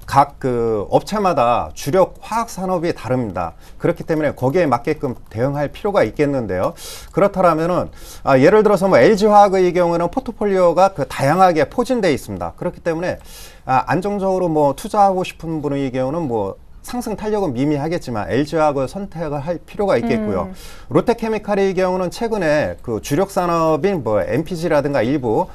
각 그 업체마다 주력 화학 산업이 다릅니다. 그렇기 때문에 거기에 맞게끔 대응할 필요가 있겠는데요. 그렇다면은 예를 들어서 뭐 LG화학의 경우는 포트폴리오가 그 다양하게 포진되어 있습니다. 그렇기 때문에 안정적으로 뭐 투자하고 싶은 분의 경우는 뭐 상승 탄력은 미미하겠지만 LG화학을 선택을 할 필요가 있겠고요. 롯데케미칼의 경우는 최근에 그 주력 산업인 뭐 MPG라든가 일부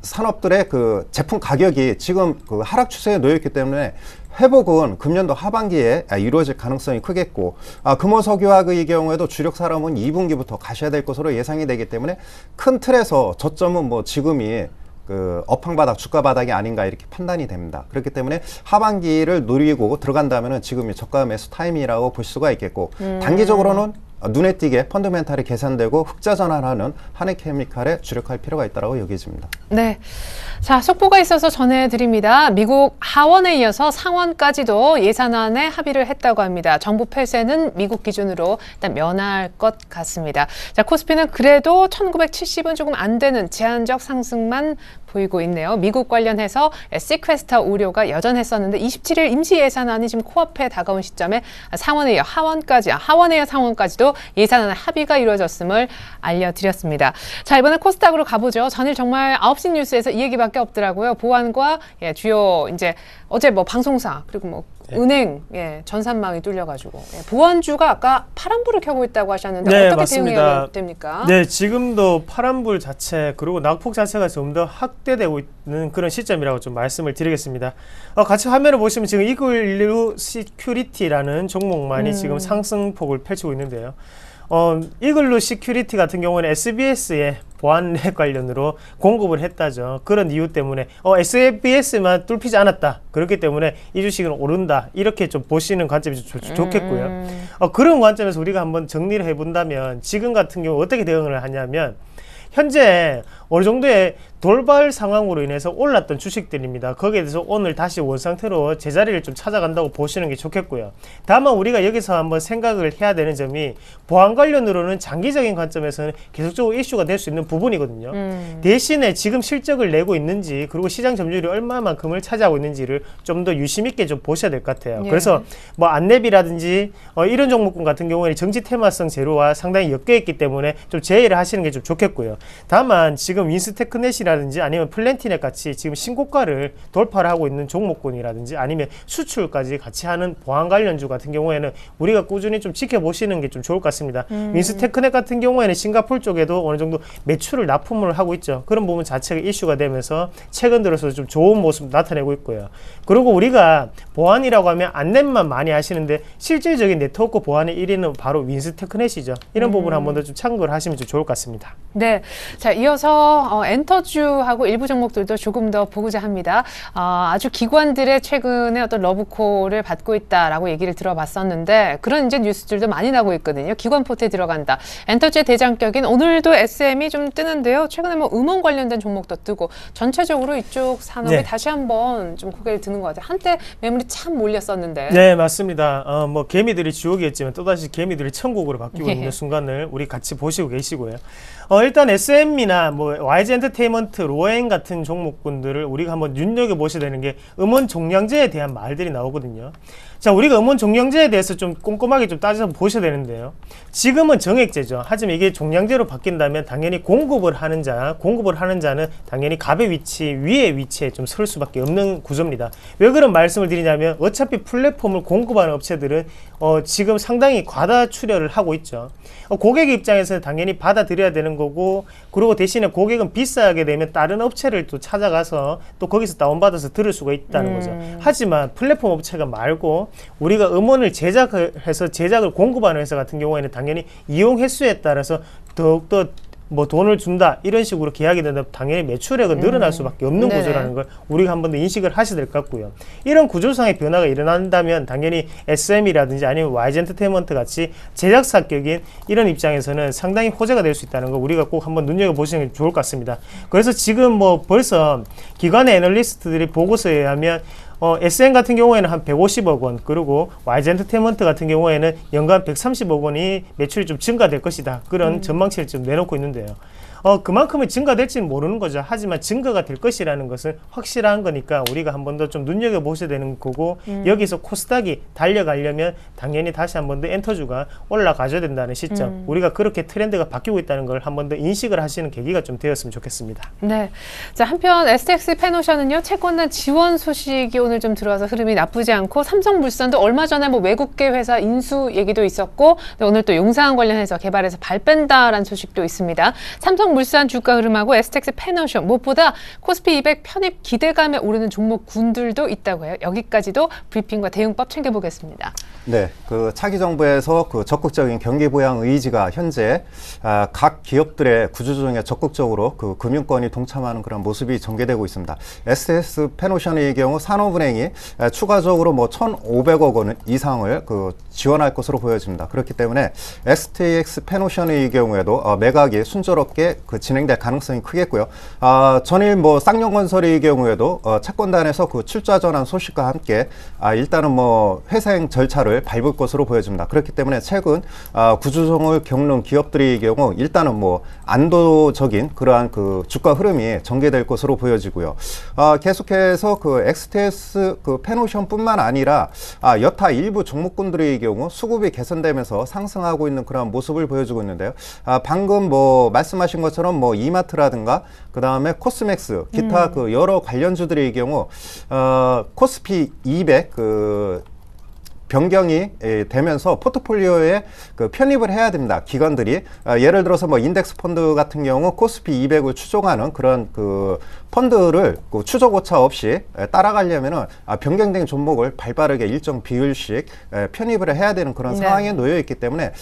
산업들의 그 제품 가격이 지금 그 하락 추세에 놓여 있기 때문에 회복은 금년도 하반기에 이루어질 가능성이 크겠고, 금호석유화의 경우에도 주력 산업은 2분기부터 가셔야 될 것으로 예상이 되기 때문에 큰 틀에서 저점은 뭐 지금이 그 업황바닥, 주가 바닥이 아닌가 이렇게 판단이 됩니다. 그렇기 때문에 하반기를 노리고 들어간다면은 지금이 저가 매수 타이밍이라고 볼 수가 있겠고, 단기적으로는 눈에 띄게 펀더멘탈이 계산되고 흑자 전환하는 하나케미칼에 주력할 필요가 있다고 여겨집니다. 네. 자, 속보가 있어서 전해드립니다. 미국 하원에 이어서 상원까지도 예산안에 합의를 했다고 합니다. 정부 폐쇄는 미국 기준으로 일단 면할 것 같습니다. 자, 코스피는 그래도 1970은 조금 안 되는 제한적 상승만 보이고 있네요. 미국 관련해서 시퀘스터 우려가 여전했었는데 27일 임시 예산안이 지금 코앞에 다가온 시점에 상원에 이어 하원에 이어 상원까지도 예산안 합의가 이루어졌음을 알려드렸습니다. 자, 이번에 코스닥으로 가보죠. 전일 정말 9시 뉴스에서 이 얘기밖에 없더라고요. 보안과 주요 이제 어제 뭐 방송사 그리고 뭐 은행 전산망이 뚫려가지고 보안주가 아까 파란불을 켜고 있다고 하셨는데 네, 어떻게 맞습니다. 대응해야 됩니까? 네, 지금도 파란불 자체 그리고 낙폭 자체가 좀 더 확대되고 있는 그런 시점이라고 좀 말씀을 드리겠습니다. 같이 화면을 보시면 지금 이글루 시큐리티라는 종목만이 지금 상승폭을 펼치고 있는데요. 이글루 시큐리티 같은 경우는 SBS의 보안넷 관련으로 공급을 했다죠. 그런 이유 때문에 SBS만 뚫히지 않았다. 그렇기 때문에 이 주식은 오른다. 이렇게 좀 보시는 관점이 좀 좋겠고요. 그런 관점에서 우리가 한번 정리를 해본다면 지금 같은 경우 어떻게 대응을 하냐면, 현재 어느 정도의 돌발 상황으로 인해서 올랐던 주식들입니다. 거기에 대해서 오늘 다시 원상태로 제자리를 좀 찾아간다고 보시는 게 좋겠고요. 다만 우리가 여기서 한번 생각을 해야 되는 점이 보안 관련으로는 장기적인 관점에서는 계속적으로 이슈가 될 수 있는 부분이거든요. 대신에 지금 실적을 내고 있는지 그리고 시장 점유율이 얼마만큼을 차지하고 있는지를 좀 더 유심 있게 좀 보셔야 될 것 같아요. 예. 그래서 뭐 안내비라든지 이런 종목군 같은 경우에는 정치 테마성 재료와 상당히 엮여 있기 때문에 좀 제외를 하시는 게 좀 좋겠고요. 다만 지금 윈스테크넷이라든지 아니면 플랜티넷 같이 지금 신고가를 돌파를 하고 있는 종목군이라든지 아니면 수출까지 같이 하는 보안 관련주 같은 경우에는 우리가 꾸준히 좀 지켜보시는 게 좀 좋을 것 같습니다. 윈스테크넷 같은 경우에는 싱가포르 쪽에도 어느 정도 매출을 납품을 하고 있죠. 그런 부분 자체가 이슈가 되면서 최근 들어서 좀 좋은 모습 나타내고 있고요. 그리고 우리가 보안이라고 하면 안넷만 많이 하시는데 실질적인 네트워크 보안의 1위는 바로 윈스테크넷이죠. 이런 부분 한 번 더 좀 참고를 하시면 좀 좋을 것 같습니다. 네. 자, 이어서 엔터주하고 일부 종목들도 조금 더 보고자 합니다. 아주 기관들의 최근에 어떤 러브콜을 받고 있다라고 얘기를 들어봤었는데 그런 이제 뉴스들도 많이 나고 있거든요. 기관 포트에 들어간다. 엔터주의 대장격인 오늘도 SM이 좀 뜨는데요. 최근에 뭐 음원 관련된 종목도 뜨고 전체적으로 이쪽 산업이 네. 다시 한번 좀 고개를 드는 것 같아요. 한때 매물이 참 몰렸었는데. 네, 맞습니다. 뭐 개미들이 지옥이었지만 또다시 개미들이 천국으로 바뀌고 예. 있는 순간을 우리 같이 보시고 계시고요. 일단 SM이나 뭐 YG 엔터테인먼트, 로엔 같은 종목군들을 우리가 한번 눈여겨보셔야 되는 게 음원 종량제에 대한 말들이 나오거든요. 자, 우리가 음원 종량제에 대해서 좀 꼼꼼하게 좀 따져서 보셔야 되는데요. 지금은 정액제죠. 하지만 이게 종량제로 바뀐다면 당연히 공급을 하는 자는 당연히 갑의 위치, 위의 위치에 좀 설 수밖에 없는 구조입니다. 왜 그런 말씀을 드리냐면 어차피 플랫폼을 공급하는 업체들은 지금 상당히 과다 출혈을 하고 있죠. 고객 입장에서는 당연히 받아들여야 되는 거고, 그리고 대신에 고객은 비싸게 되면 다른 업체를 또 찾아가서 또 거기서 다운받아서 들을 수가 있다는 거죠. 하지만 플랫폼 업체가 말고 우리가 음원을 제작해서 제작을 공급하는 회사 같은 경우에는 당연히 이용 횟수에 따라서 더욱더 뭐 돈을 준다 이런 식으로 계약이 된다면 당연히 매출액은 늘어날 수밖에 없는 네. 구조라는 걸 우리가 한 번 더 인식을 하셔야 될 것 같고요. 이런 구조상의 변화가 일어난다면 당연히 SM이라든지 아니면 YG 엔터테인먼트 같이 제작사격인 이런 입장에서는 상당히 호재가 될 수 있다는 거 우리가 꼭 한번 눈여겨보시는 게 좋을 것 같습니다. 그래서 지금 뭐 벌써 기관의 애널리스트들이 보고서에 의하면 SN 같은 경우에는 한 150억 원, 그리고 YG 엔터테인먼트 같은 경우에는 연간 130억 원이 매출이 좀 증가될 것이다. 그런 전망치를 좀 내놓고 있는데요. 그만큼은 증가될지는 모르는 거죠. 하지만 증가가 될 것이라는 것은 확실한 거니까 우리가 한 번 더 좀 눈여겨보셔야 되는 거고, 여기서 코스닥이 달려가려면 당연히 다시 한 번 더 엔터주가 올라가줘야 된다는 시점, 우리가 그렇게 트렌드가 바뀌고 있다는 걸 한 번 더 인식을 하시는 계기가 좀 되었으면 좋겠습니다. 네. 자, 한편 STX 페노션은요, 채권단 지원 소식이 오늘 좀 들어와서 흐름이 나쁘지 않고, 삼성물산도 얼마 전에 뭐 외국계 회사 인수 얘기도 있었고, 오늘 또 용산 관련해서 개발해서 발 뺀다라는 소식도 있습니다. 삼성물산 주가 흐름하고 STX 페노션, 무엇보다 코스피 200 편입 기대감에 오르는 종목군들도 있다고 해요. 여기까지도 브리핑과 대응법 챙겨보겠습니다. 네, 그 차기 정부에서 그 적극적인 경기 부양 의지가 현재 각 기업들의 구조조정에 적극적으로 그 금융권이 동참하는 그런 모습이 전개되고 있습니다. STX 페노션의 경우 산업은행이 추가적으로 뭐 1,500억 원 이상을 그 지원할 것으로 보여집니다. 그렇기 때문에 STX 페노션의 경우에도 매각이 순조롭게 그 진행될 가능성이 크겠고요. 전일 뭐 쌍용건설의 경우에도 채권단에서 그 출자 전환 소식과 함께 일단은 뭐 회사행 절차를 밟을 것으로 보여집니다. 그렇기 때문에 최근 구조조정을 겪는 기업들의 경우 일단은 뭐 안도적인 그러한 그 주가 흐름이 전개될 것으로 보여지고요. 계속해서 그 STS 그 페노션뿐만 아니라 여타 일부 종목군들의 경우 수급이 개선되면서 상승하고 있는 그런 모습을 보여주고 있는데요. 방금 뭐 말씀하신 것처럼 뭐 이마트라든가 그 다음에 코스맥스 기타 그 여러 관련주들의 경우 코스피 200 그 변경이 되면서 포트폴리오에 그 편입을 해야 됩니다. 기관들이 예를 들어서 뭐 인덱스 펀드 같은 경우 코스피 200을 추종하는 그런 그 펀드를 그 추적 오차 없이 따라가려면은 변경된 종목을 발빠르게 일정 비율씩 편입을 해야 되는 그런 상황에 놓여 있기 때문에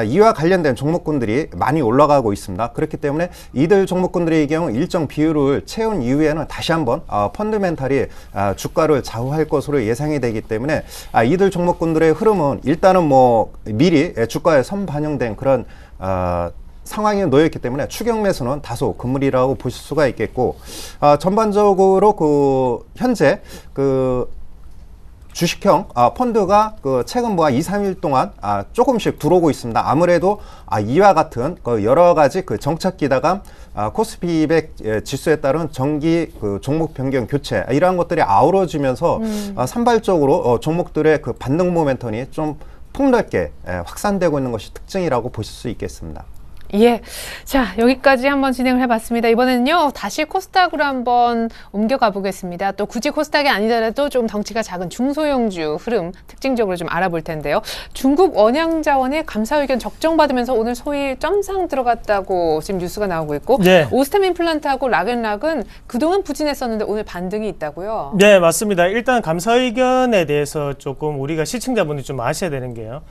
이와 관련된 종목군들이 많이 올라가고 있습니다. 그렇기 때문에 이들 종목군들의 경우 일정 비율을 채운 이후에는 다시 한번 펀드멘탈이 주가를 좌우할 것으로 예상이 되기 때문에 이들 종목군들의 흐름은 일단은 뭐 미리 주가에 선반영된 그런 상황에 놓여있기 때문에 추격 매수는 다소 금물이라고 보실 수가 있겠고, 전반적으로 현재 주식형 펀드가 최근 2, 3일 동안 조금씩 들어오고 있습니다. 아무래도 이와 같은 여러 가지 정책 기대감, 코스피 200 지수에 따른 정기 종목 변경 교체, 이러한 것들이 아우러지면서 산발적으로 종목들의 반등 모멘텀이 좀 폭넓게 확산되고 있는 것이 특징이라고 보실 수 있겠습니다. 예. 자, 여기까지 한번 진행을 해봤습니다. 이번에는요, 다시 코스닥으로 한번 옮겨가 보겠습니다. 또 굳이 코스닥이 아니더라도 좀 덩치가 작은 중소형주 흐름 특징적으로 좀 알아볼 텐데요. 중국 원양자원의 감사 의견 적정받으면서 오늘 소위 점상 들어갔다고 지금 뉴스가 나오고 있고, 네. 오스템 임플란트하고 락앤락은 그동안 부진했었는데 오늘 반등이 있다고요? 네, 맞습니다. 일단 감사 의견에 대해서 조금 우리가 시청자분들이 좀 아셔야 되는 게요.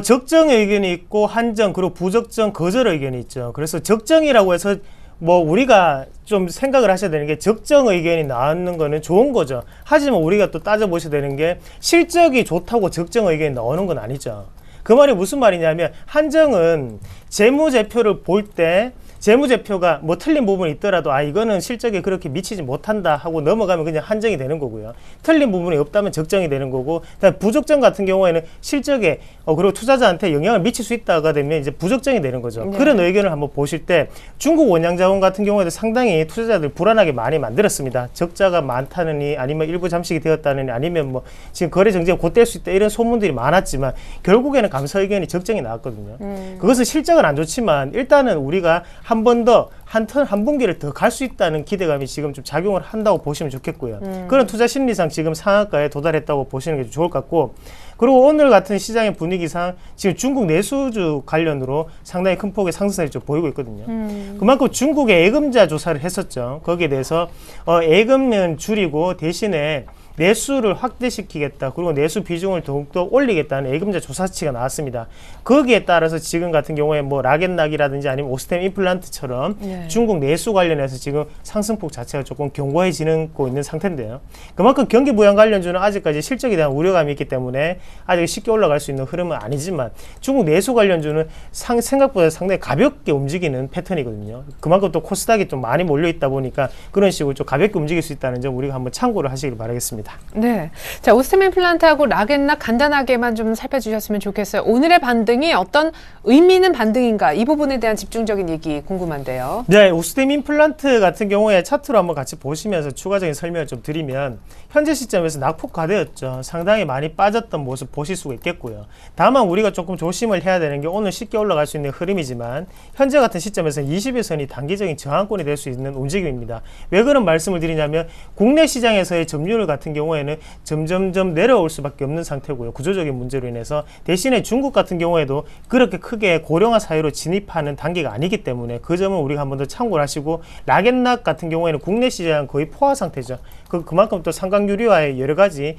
적정 의견이 있고 한정, 그리고 부적정 거절 의견이 있죠. 그래서 적정이라고 해서 우리가 좀 생각을 하셔야 되는 게, 적정 의견이 나오는 거는 좋은 거죠. 하지만 우리가 또 따져보셔야 되는 게, 실적이 좋다고 적정 의견이 나오는 건 아니죠. 그 말이 무슨 말이냐면, 한정은 재무제표를 볼 때 재무제표가 틀린 부분이 있더라도 이거는 실적에 그렇게 미치지 못한다 하고 넘어가면 그냥 한정이 되는 거고요. 틀린 부분이 없다면 적정이 되는 거고, 부적정 같은 경우에는 실적에 그리고 투자자한테 영향을 미칠 수 있다가 되면 이제 부적정이 되는 거죠. 네. 그런 의견을 한번 보실 때 중국 원양자원 같은 경우에도 상당히 투자자들 불안하게 많이 만들었습니다. 적자가 많다느니, 아니면 일부 잠식이 되었다느니, 아니면 지금 거래 정지가 곧 될 수 있다, 이런 소문들이 많았지만 결국에는 감사 의견이 적정이 나왔거든요. 그것은 실적은 안 좋지만 일단은 우리가 한 번 더 한 분기를 더 갈 수 있다는 기대감이 지금 좀 작용을 한다고 보시면 좋겠고요. 그런 투자 심리상 지금 상한가에 도달했다고 보시는 게 좋을 것 같고, 그리고 오늘 같은 시장의 분위기상 지금 중국 내수주 관련으로 상당히 큰 폭의 상승세를 좀 보이고 있거든요. 그만큼 중국의 예금자 조사를 했었죠. 거기에 대해서 예금은 줄이고 대신에 내수를 확대시키겠다, 그리고 내수 비중을 더욱더 올리겠다는 예금자 조사치가 나왔습니다. 거기에 따라서 지금 같은 경우에 락앤락이라든지 아니면 오스템 임플란트처럼 중국 내수 관련해서 지금 상승폭 자체가 조금 견고해지고 있는 상태인데요. 그만큼 경기 부양 관련주는 아직까지 실적에 대한 우려감이 있기 때문에 아직 쉽게 올라갈 수 있는 흐름은 아니지만, 중국 내수 관련주는 생각보다 상당히 가볍게 움직이는 패턴이거든요. 그만큼 또 코스닥이 좀 많이 몰려 있다 보니까 그런 식으로 좀 가볍게 움직일 수 있다는 점 우리가 한번 참고를 하시길 바라겠습니다. 네. 자, 오스템 임플란트하고 락앤락 간단하게만 좀 살펴주셨으면 좋겠어요. 오늘의 반등이 어떤 의미 있는 반등인가, 이 부분에 대한 집중적인 얘기 궁금한데요. 네, 오스템 임플란트 같은 경우에 차트로 한번 같이 보시면서 추가적인 설명을 좀 드리면, 현재 시점에서 낙폭 과대였죠. 상당히 많이 빠졌던 모습 보실 수가 있겠고요. 다만 우리가 조금 조심을 해야 되는 게, 오늘 쉽게 올라갈 수 있는 흐름이지만 현재 같은 시점에서 20일선이 단기적인 저항권이 될 수 있는 움직임입니다. 왜 그런 말씀을 드리냐면, 국내 시장에서의 점유율 같은 경우에는 점점점 내려올 수밖에 없는 상태고요. 구조적인 문제로 인해서. 대신에 중국 같은 경우에도 그렇게 크게 고령화 사회로 진입하는 단계가 아니기 때문에 그 점은 우리가 한번 더 참고를 하시고, 락앤락 같은 경우에는 국내 시장은 거의 포화 상태죠. 그만큼 또 상강유리와의 여러 가지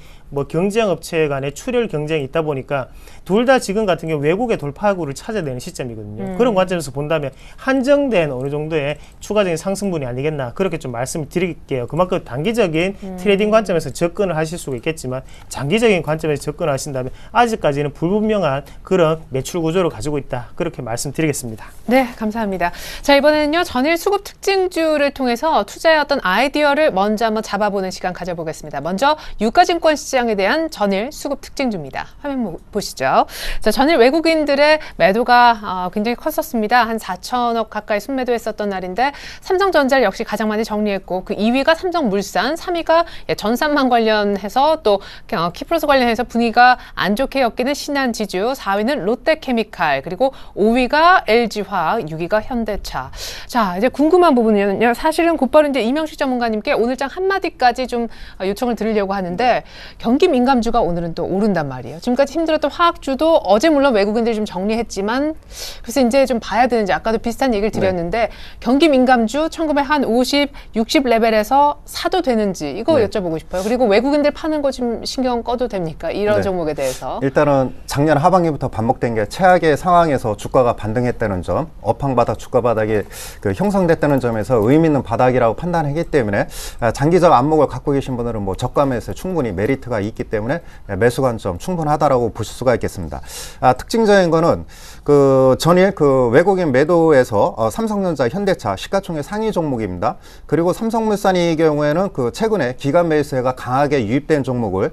경쟁 업체 간의 출혈 경쟁이 있다 보니까 둘 다 지금 같은 경우 외국의 돌파구를 찾아야 되는 시점이거든요. 그런 관점에서 본다면 한정된 어느 정도의 추가적인 상승분이 아니겠나, 그렇게 좀 말씀을 드릴게요. 그만큼 단기적인 트레이딩 관점에서 접근을 하실 수가 있겠지만, 장기적인 관점에서 접근을 하신다면 아직까지는 불분명한 그런 매출 구조를 가지고 있다, 그렇게 말씀드리겠습니다. 네, 감사합니다. 자, 이번에는요, 전일 수급 특징주를 통해서 투자의 어떤 아이디어를 먼저 한번 잡아보는 시간 가져보겠습니다. 먼저 유가증권 시장에 대한 전일 수급 특징주입니다. 화면 보시죠. 자, 전일 외국인들의 매도가 굉장히 컸었습니다. 한 4천억 가까이 순매도했었던 날인데, 삼성전자를 역시 가장 많이 정리했고, 그 2위가 삼성물산, 3위가 전산망 관련해서, 또 키프로스 관련해서 분위기가 안 좋게 엮이는 신한지주, 4위는 롯데케미칼, 그리고 5위가 LG화학, 6위가 현대차. 자, 이제 궁금한 부분은요, 사실은 곧바로 이제 이명식 전문가님께 오늘장 한마디까지 좀 요청을 드리려고 하는데, 경기 민감주가 오늘은 또 오른단 말이에요. 지금까지 힘들었던 화학주도 어제 물론 외국인들이 좀 정리했지만, 그래서 이제 좀 봐야 되는지, 아까도 비슷한 얘기를 드렸는데, 경기 민감주 1950, 60 레벨에서 사도 되는지 이거 여쭤보고 싶어요. 그리고 외국인들 파는 거 좀 신경 꺼도 됩니까? 이런 종목에 대해서. 일단은 작년 하반기부터 반복된 게 최악의 상황에서 주가가 반등했다는 점, 업황바닥, 주가 바닥이 형성됐다는 점에서 의미 있는 바닥이라고 판단하기 때문에 장기적 안목 종목을 갖고 계신 분들은 뭐 저가 매수에 충분히 메리트가 있기 때문에 매수 관점 충분하다라고 보실 수가 있겠습니다. 특징적인 거는 그 전일 그 외국인 매도에서 삼성전자, 현대차, 시가총액 상위 종목입니다. 그리고 삼성물산의 경우에는 그 최근에 기관 매수세가 강하게 유입된 종목을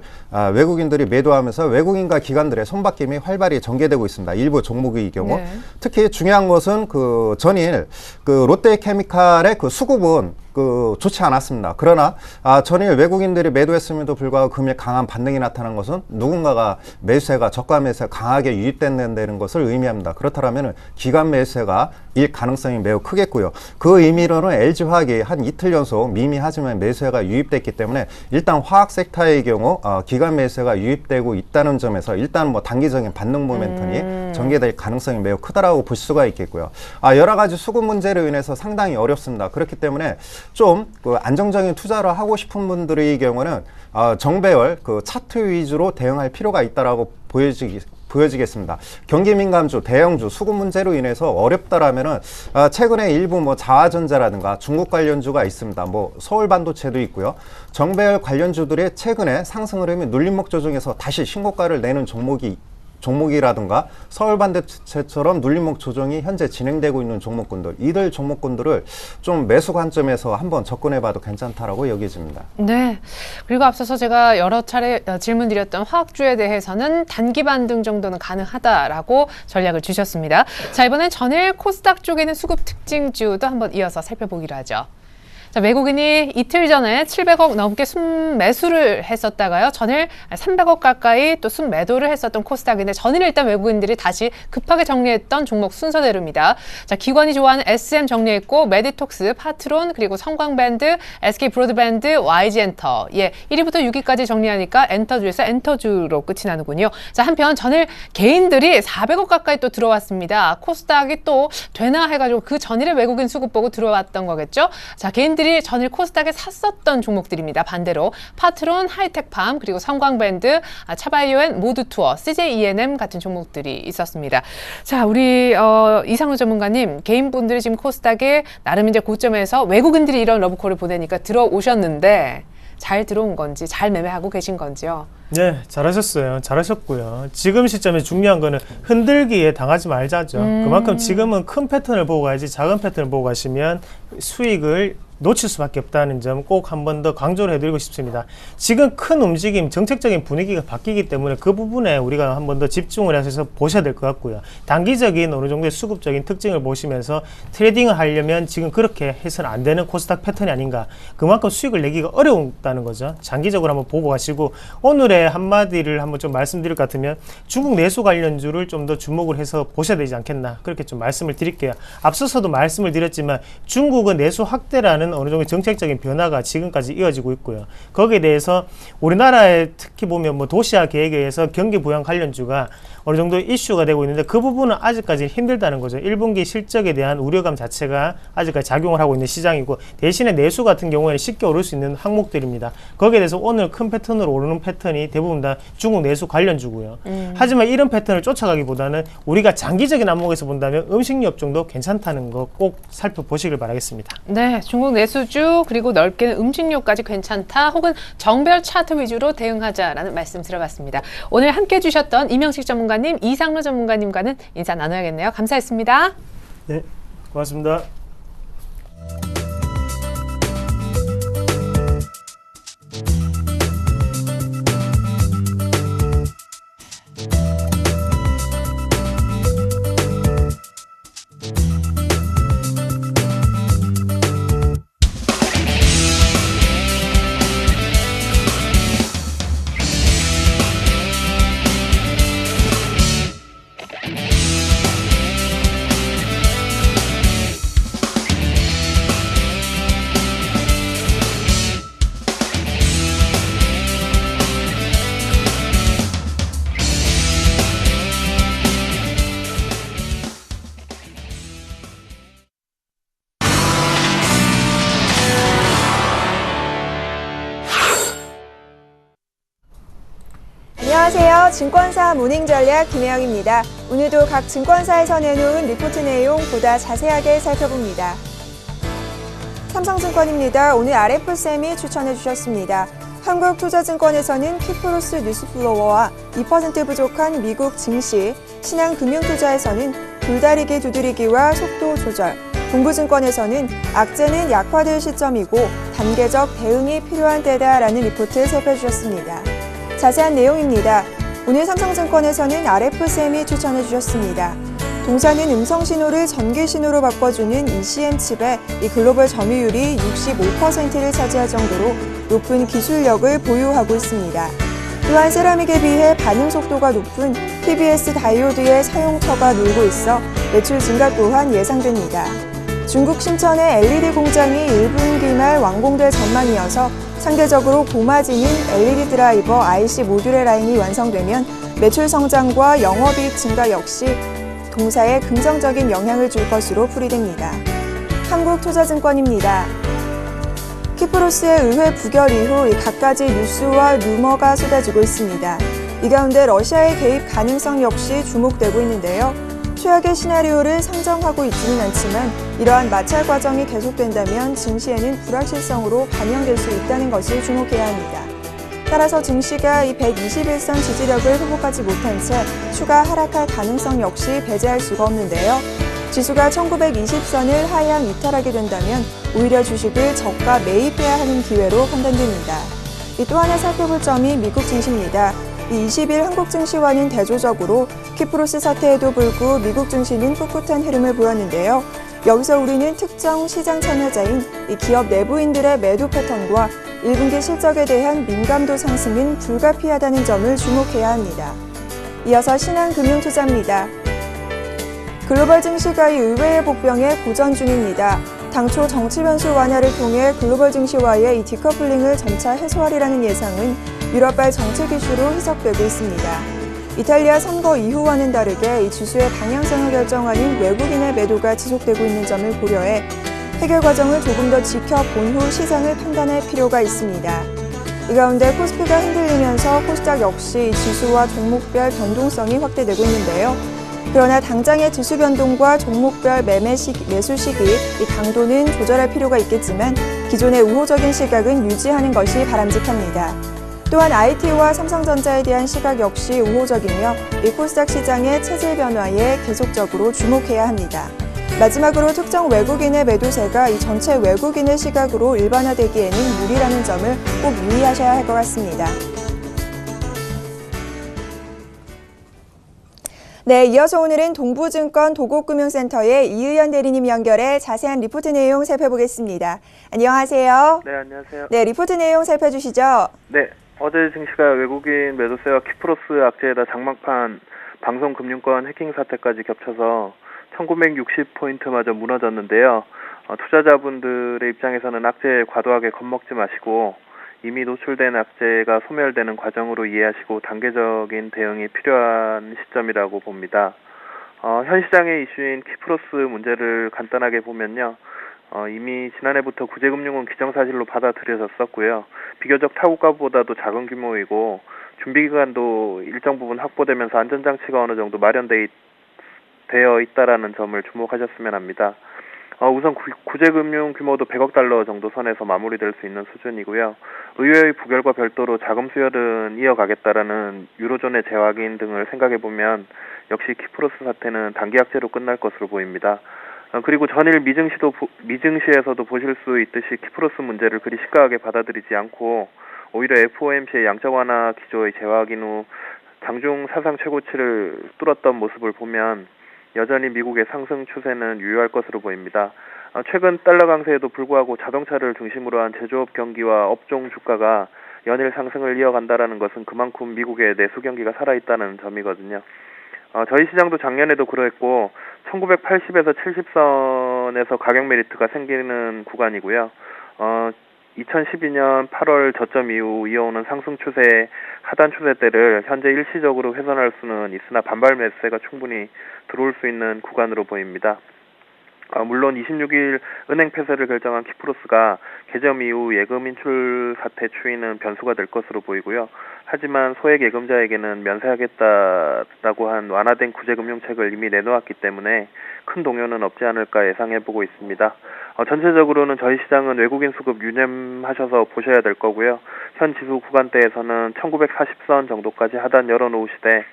외국인들이 매도하면서 외국인과 기관들의 손바뀜이 활발히 전개되고 있습니다. 일부 종목의 경우. 네. 특히 중요한 것은 그 전일 그 롯데케미칼의 그 수급은 그 좋지 않았습니다. 그러나 전일 외국인들이 매도했음에도 불구하고 금일 강한 반등이 나타난 것은 누군가가 매수세가 저가 매수세가 강하게 유입된다는 것을 의미합니다. 그렇다면 기관 매수세가 일 가능성이 매우 크겠고요. 그 의미로는 LG화학이 한 이틀 연속 미미하지만 매수세가 유입됐기 때문에 일단 화학 섹터의 경우 기관 매수세가 유입되고 있다는 점에서 일단 뭐 단기적인 반등 모멘텀이 전개될 가능성이 매우 크다라고 볼 수가 있겠고요. 여러 가지 수급 문제로 인해서 상당히 어렵습니다. 그렇기 때문에 좀 그 안정적인 투자를 하고 싶은 분들의 경우는 정배열 그 차트 위주로 대응할 필요가 있다라고 보여지겠습니다. 경기 민감주, 대형주, 수급 문제로 인해서 어렵다라면은 최근에 일부 뭐 자화전자라든가 중국 관련주가 있습니다. 뭐 서울 반도체도 있고요. 정배열 관련주들이 최근에 상승 흐름이 눌림목 조정에서 다시 신고가를 내는 종목이라든가 서울반도체처럼 눌림목 조정이 현재 진행되고 있는 종목군들, 이들 종목군들을 좀 매수 관점에서 한번 접근해봐도 괜찮다라고 여겨집니다. 네. 그리고 앞서서 제가 여러 차례 질문드렸던 화학주에 대해서는 단기 반등 정도는 가능하다라고 전략을 주셨습니다. 자, 이번엔 전일 코스닥 쪽에는 수급 특징주도 한번 이어서 살펴보기로 하죠. 자, 외국인이 이틀 전에 700억 넘게 순매수를 했었다가요. 전일 300억 가까이 또 순매도를 했었던 코스닥인데 전일 일단 외국인들이 다시 급하게 정리했던 종목 순서대로입니다. 자, 기관이 좋아하는 SM 정리했고 메디톡스, 파트론, 그리고 성광밴드, SK브로드밴드, YG엔터. 예, 1위부터 6위까지 정리하니까 엔터주에서 엔터주로 끝이 나는군요. 자, 한편 전일 개인들이 400억 가까이 또 들어왔습니다. 코스닥이 또 되나 해가지고 그 전일에 외국인 수급 보고 들어왔던 거겠죠. 자, 개인들이 전일 코스닥에 샀었던 종목들입니다. 반대로 파트론, 하이텍팜, 그리고 성광밴드, 차바이오엔, 모두투어, CJENM 같은 종목들이 있었습니다. 자, 우리 이상로 전문가님, 개인분들이 지금 코스닥에 나름 이제 고점에서 외국인들이 이런 러브콜을 보내니까 들어오셨는데 잘 들어온 건지, 잘 매매하고 계신 건지요? 네, 잘하셨어요. 잘하셨고요. 지금 시점에 중요한 거는 흔들기에 당하지 말자죠. 그만큼 지금은 큰 패턴을 보고 가야지 작은 패턴을 보고 가시면 수익을 놓칠 수밖에 없다는 점 꼭 한 번 더 강조를 해드리고 싶습니다. 지금 큰 움직임, 정책적인 분위기가 바뀌기 때문에 그 부분에 우리가 한 번 더 집중을 해서 보셔야 될 것 같고요. 단기적인 어느 정도의 수급적인 특징을 보시면서 트레이딩을 하려면 지금 그렇게 해서는 안 되는 코스닥 패턴이 아닌가. 그만큼 수익을 내기가 어려웠다는 거죠. 장기적으로 한번 보고 가시고 오늘의 한마디를 한번 좀 말씀드릴 것 같으면 중국 내수 관련주를 좀 더 주목을 해서 보셔야 되지 않겠나. 그렇게 좀 말씀을 드릴게요. 앞서서도 말씀을 드렸지만 중국은 내수 확대라는 어느 정도 정책적인 변화가 지금까지 이어지고 있고요. 거기에 대해서 우리나라에 특히 보면 뭐 도시화 계획에 의해서 경기 부양 관련주가 어느 정도 이슈가 되고 있는데 그 부분은 아직까지 힘들다는 거죠. 1분기 실적에 대한 우려감 자체가 아직까지 작용을 하고 있는 시장이고 대신에 내수 같은 경우에는 쉽게 오를 수 있는 항목들입니다. 거기에 대해서 오늘 큰 패턴으로 오르는 패턴이 대부분 다 중국 내수 관련주고요. 하지만 이런 패턴을 쫓아가기보다는 우리가 장기적인 안목에서 본다면 음식료 업종도 괜찮다는 거 꼭 살펴보시길 바라겠습니다. 네, 중국 내수주 그리고 넓게는 음식료까지 괜찮다 혹은 정별 차트 위주로 대응하자라는 말씀 들어봤습니다. 오늘 함께해 주셨던 이명식 전문가님, 이상로 전문가님과는 인사 나눠야겠네요. 감사했습니다. 네, 고맙습니다. 안녕하세요. 증권사 모닝전략 김혜영입니다. 오늘도 각 증권사에서 내놓은 리포트 내용 보다 자세하게 살펴봅니다. 삼성증권입니다. 오늘 RF쌤이 추천해 주셨습니다. 한국투자증권에서는 키프로스 뉴스플로어와 2% 부족한 미국 증시, 신한금융투자에서는 줄다리기 두드리기와 속도 조절, 동부증권에서는 악재는 약화될 시점이고 단계적 대응이 필요한 때다라는 리포트 살펴주셨습니다. 자세한 내용입니다. 오늘 삼성증권에서는 RF쌤이 추천해 주셨습니다. 동사는 음성신호를 전기신호로 바꿔주는 ECM 칩의 이 글로벌 점유율이 65%를 차지할 정도로 높은 기술력을 보유하고 있습니다. 또한 세라믹에 비해 반응 속도가 높은 PBS 다이오드의 사용처가 늘고 있어 매출 증가 또한 예상됩니다. 중국 신천의 LED 공장이 1분기 말 완공될 전망이어서 상대적으로 고마진인 LED 드라이버 IC 모듈의 라인이 완성되면 매출 성장과 영업이익 증가 역시 동사에 긍정적인 영향을 줄 것으로 풀이됩니다. 한국투자증권입니다. 키프로스의 의회 부결 이후 갖가지 뉴스와 루머가 쏟아지고 있습니다. 이 가운데 러시아의 개입 가능성 역시 주목되고 있는데요. 최악의 시나리오를 상정하고 있지는 않지만 이러한 마찰 과정이 계속된다면 증시에는 불확실성으로 반영될 수 있다는 것을 주목해야 합니다. 따라서 증시가 이 121선 지지력을 회복하지 못한 채 추가 하락할 가능성 역시 배제할 수가 없는데요. 지수가 1920선을 하향 이탈하게 된다면 오히려 주식을 저가 매입해야 하는 기회로 판단됩니다. 또 하나 살펴볼 점이 미국 증시입니다. 20일 한국 증시와는 대조적으로 키프로스 사태에도 불구 미국 증시는 꿋꿋한 흐름을 보였는데요. 여기서 우리는 특정 시장 참여자인 이 기업 내부인들의 매도 패턴과 1분기 실적에 대한 민감도 상승은 불가피하다는 점을 주목해야 합니다. 이어서 신한금융투자입니다. 글로벌 증시가 이 의외의 복병에 고전 중입니다. 당초 정치 변수 완화를 통해 글로벌 증시와의 이 디커플링을 점차 해소하리라는 예상은 유럽발 정책 이슈로 해석되고 있습니다. 이탈리아 선거 이후와는 다르게 이 지수의 방향성을 결정하는 외국인의 매도가 지속되고 있는 점을 고려해 해결 과정을 조금 더 지켜본 후 시장을 판단할 필요가 있습니다. 이 가운데 코스피가 흔들리면서 코스닥 역시 지수와 종목별 변동성이 확대되고 있는데요. 그러나 당장의 지수 변동과 종목별 매수 시기, 이 강도는 조절할 필요가 있겠지만 기존의 우호적인 시각은 유지하는 것이 바람직합니다. 또한 IT와 삼성전자에 대한 시각 역시 우호적이며 이 코스닥 시장의 체질 변화에 계속적으로 주목해야 합니다. 마지막으로 특정 외국인의 매도세가 이 전체 외국인의 시각으로 일반화되기에는 무리라는 점을 꼭 유의하셔야 할 것 같습니다. 네, 이어서 오늘은 동부증권 도곡금융센터의 이의연 대리님 연결해 자세한 리포트 내용 살펴보겠습니다. 안녕하세요. 네, 안녕하세요. 네, 리포트 내용 살펴주시죠. 네, 어제 증시가 외국인 매도세와 키프로스 악재에다 장막판 방송금융권 해킹 사태까지 겹쳐서 1960포인트마저 무너졌는데요. 투자자분들의 입장에서는 악재에 과도하게 겁먹지 마시고 이미 노출된 악재가 소멸되는 과정으로 이해하시고 단계적인 대응이 필요한 시점이라고 봅니다. 현 시장의 이슈인 키프로스 문제를 간단하게 보면요. 이미 지난해부터 구제금융은 기정사실로 받아들여졌었고요. 비교적 타국가보다도 작은 규모이고 준비기간도 일정 부분 확보되면서 안전장치가 어느 정도 마련되어 있다라는 점을 주목하셨으면 합니다. 우선 구제금융 규모도 100억 달러 정도 선에서 마무리될 수 있는 수준이고요. 의회의 부결과 별도로 자금 수혈은 이어가겠다라는 유로존의 재확인 등을 생각해보면 역시 키프로스 사태는 단기 악재로 끝날 것으로 보입니다. 그리고 전일 미증시에서도 보실 수 있듯이 키프로스 문제를 그리 심각하게 받아들이지 않고 오히려 FOMC의 양적 완화 기조의 재확인 후 장중 사상 최고치를 뚫었던 모습을 보면 여전히 미국의 상승 추세는 유효할 것으로 보입니다. 최근 달러 강세에도 불구하고 자동차를 중심으로 한 제조업 경기와 업종 주가가 연일 상승을 이어간다는 것은 그만큼 미국의 내수 경기가 살아있다는 점이거든요. 저희 시장도 작년에도 그랬고 1980에서 70선에서 가격 메리트가 생기는 구간이고요. 2012년 8월 저점 이후 이어오는 상승 추세의 하단 추세대를 현재 일시적으로 훼손할 수는 있으나 반발 매수세가 충분히 들어올 수 있는 구간으로 보입니다. 물론 26일 은행 폐쇄를 결정한 키프로스가 개점 이후 예금 인출 사태 추이는 변수가 될 것으로 보이고요. 하지만 소액 예금자에게는 면세하겠다라고 한 완화된 구제금융책을 이미 내놓았기 때문에 큰 동요는 없지 않을까 예상해보고 있습니다. 전체적으로는 저희 시장은 외국인 수급 유념하셔서 보셔야 될 거고요. 현 지수 구간대에서는 1940선 정도까지 하단 열어놓으시되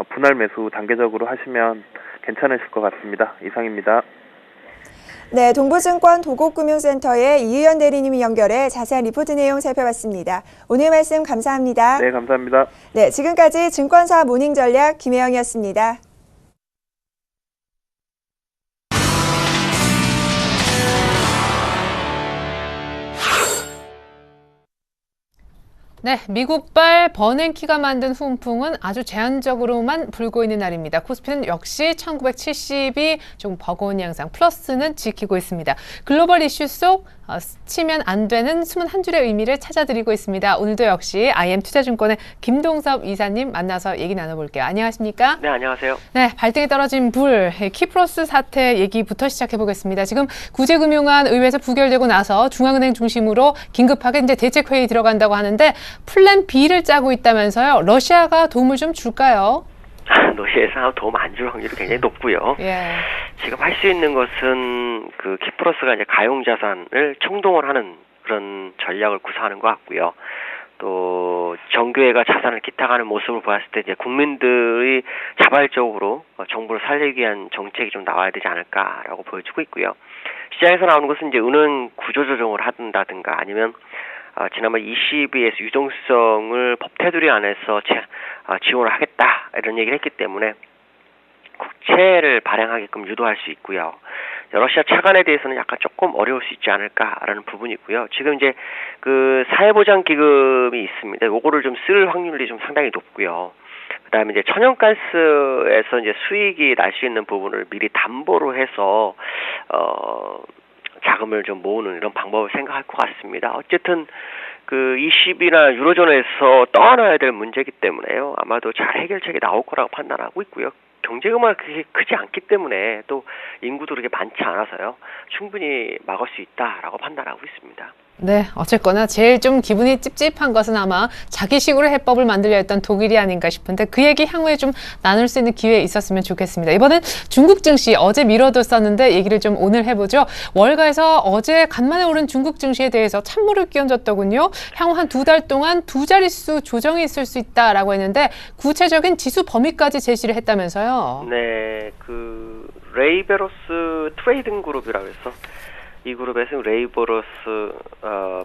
분할 매수 단계적으로 하시면 괜찮으실 것 같습니다. 이상입니다. 네, 동부증권 도곡금융센터의 이의연 대리님이 연결해 자세한 리포트 내용 살펴봤습니다. 오늘 말씀 감사합니다. 네, 감사합니다. 네, 지금까지 증권사 모닝전략 김혜영이었습니다. 네, 미국발 버냉키가 만든 훈풍은 아주 제한적으로만 불고 있는 날입니다. 코스피는 역시 1970이 좀 버거운 양상, 플러스는 지키고 있습니다. 글로벌 이슈 속 스치면 안 되는 숨은 한 줄의 의미를 찾아드리고 있습니다. 오늘도 역시 IM투자증권의 김동섭 이사님 만나서 얘기 나눠볼게요. 안녕하십니까? 네, 안녕하세요. 네, 발등에 떨어진 불, 키프로스 사태 얘기부터 시작해보겠습니다. 지금 구제금융안 의회에서 부결되고 나서 중앙은행 중심으로 긴급하게 이제 대책회의 들어간다고 하는데 플랜 B를 짜고 있다면서요. 러시아가 도움을 좀 줄까요? 러시아에서 도움 안 줄 확률이 굉장히 높고요. 예. 지금 할 수 있는 것은 그 키프로스가 이제 가용 자산을 청동을 하는 그런 전략을 구사하는 것 같고요. 또 정교회가 자산을 기탁하는 모습을 보았을 때 이제 국민들이 자발적으로 정부를 살리기 위한 정책이 좀 나와야 되지 않을까라고 보여지고 있고요. 시장에서 나오는 것은 이제 은행 구조조정을 한다든가 아니면 지난번 ECB에서 유동성을 법 테두리 안에서 지원을 하겠다 이런 얘기를 했기 때문에 국채를 발행하게끔 유도할 수 있고요. 러시아 차관에 대해서는 약간 조금 어려울 수 있지 않을까라는 부분이고요. 지금 이제 그 사회보장 기금이 있습니다. 요거를 좀 쓸 확률이 좀 상당히 높고요. 그다음에 이제 천연가스에서 이제 수익이 날 수 있는 부분을 미리 담보로 해서 자금을 좀 모으는 이런 방법을 생각할 것 같습니다. 어쨌든 그 ECB나 유로존에서 떠안아야 될 문제이기 때문에요. 아마도 잘 해결책이 나올 거라고 판단하고 있고요. 경제금화가 그렇게 크지 않기 때문에 또 인구도 그렇게 많지 않아서요. 충분히 막을 수 있다라고 판단하고 있습니다. 네, 어쨌거나 제일 좀 기분이 찝찝한 것은 아마 자기식으로 해법을 만들려 했던 독일이 아닌가 싶은데 그 얘기 향후에 좀 나눌 수 있는 기회 있었으면 좋겠습니다. 이번엔 중국 증시 어제 미뤄뒀었는데 얘기를 좀 오늘 해보죠. 월가에서 어제 간만에 오른 중국 증시에 대해서 찬물을 끼얹었더군요. 향후 한 2달 동안 두 자릿수 조정이 있을 수 있다라고 했는데 구체적인 지수 범위까지 제시를 했다면서요. 네, 그 레이베로스 트레이딩 그룹이라고 해서 이 그룹에서 레이버로스,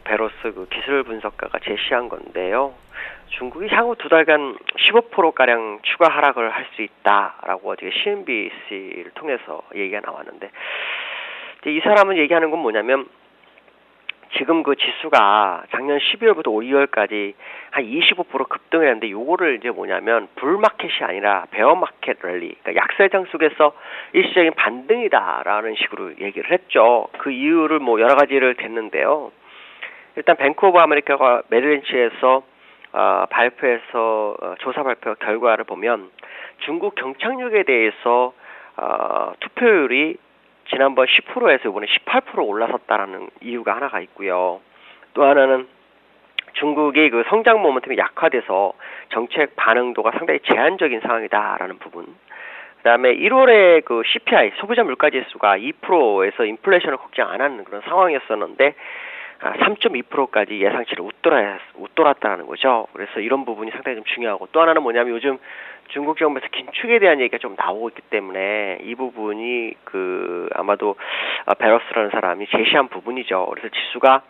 베로스 그 기술 분석가가 제시한 건데요. 중국이 향후 2달간 15%가량 추가 하락을 할 수 있다라고 어제 CNBC를 통해서 얘기가 나왔는데, 이 사람은 얘기하는 건 뭐냐면, 지금 그 지수가 작년 12월부터 2월까지 한 25% 급등을 했는데 요거를 이제 뭐냐면 불마켓이 아니라 베어마켓 랠리, 그러니까 약세장 속에서 일시적인 반등이다라는 식으로 얘기를 했죠. 그 이유를 뭐 여러 가지를 댔는데요. 일단 뱅크 오브 아메리카가 메릴린치에서 발표해서 조사 발표 결과를 보면 중국 경착륙에 대해서 투표율이 지난번 10%에서 이번에 18% 올라섰다라는 이유가 하나가 있고요. 또 하나는 중국이 그 성장 모멘텀이 약화돼서 정책 반응도가 상당히 제한적인 상황이다라는 부분. 그다음에 1월에 그 CPI 소비자 물가 지수가 2%에서 인플레이션을 걱정 안 하는 그런 상황이었었는데 3.2%까지 예상치를 웃돌았다는 거죠. 그래서 이런 부분이 상당히 좀 중요하고 또 하나는 뭐냐면 요즘 중국 정부에서 긴축에 대한 얘기가 좀 나오고 있기 때문에 이 부분이 그 아마도 베러스라는 사람이 제시한 부분이죠. 그래서 지수가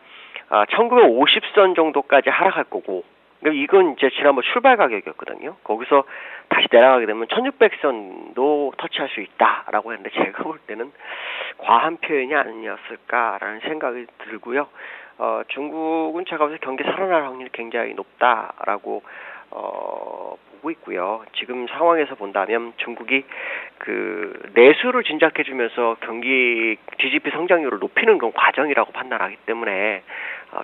1950선 정도까지 하락할 거고 이건 이제 지난번 출발 가격이었거든요. 거기서 다시 내려가게 되면 1600선도 터치할 수 있다라고 했는데 제가 볼 때는 과한 표현이 아니었을까라는 생각이 들고요. 중국은 제가 볼 때 경기 살아날 확률이 굉장히 높다라고 보고 있고요. 지금 상황에서 본다면 중국이 그 내수를 진작해주면서 경기 GDP 성장률을 높이는 그런 과정이라고 판단하기 때문에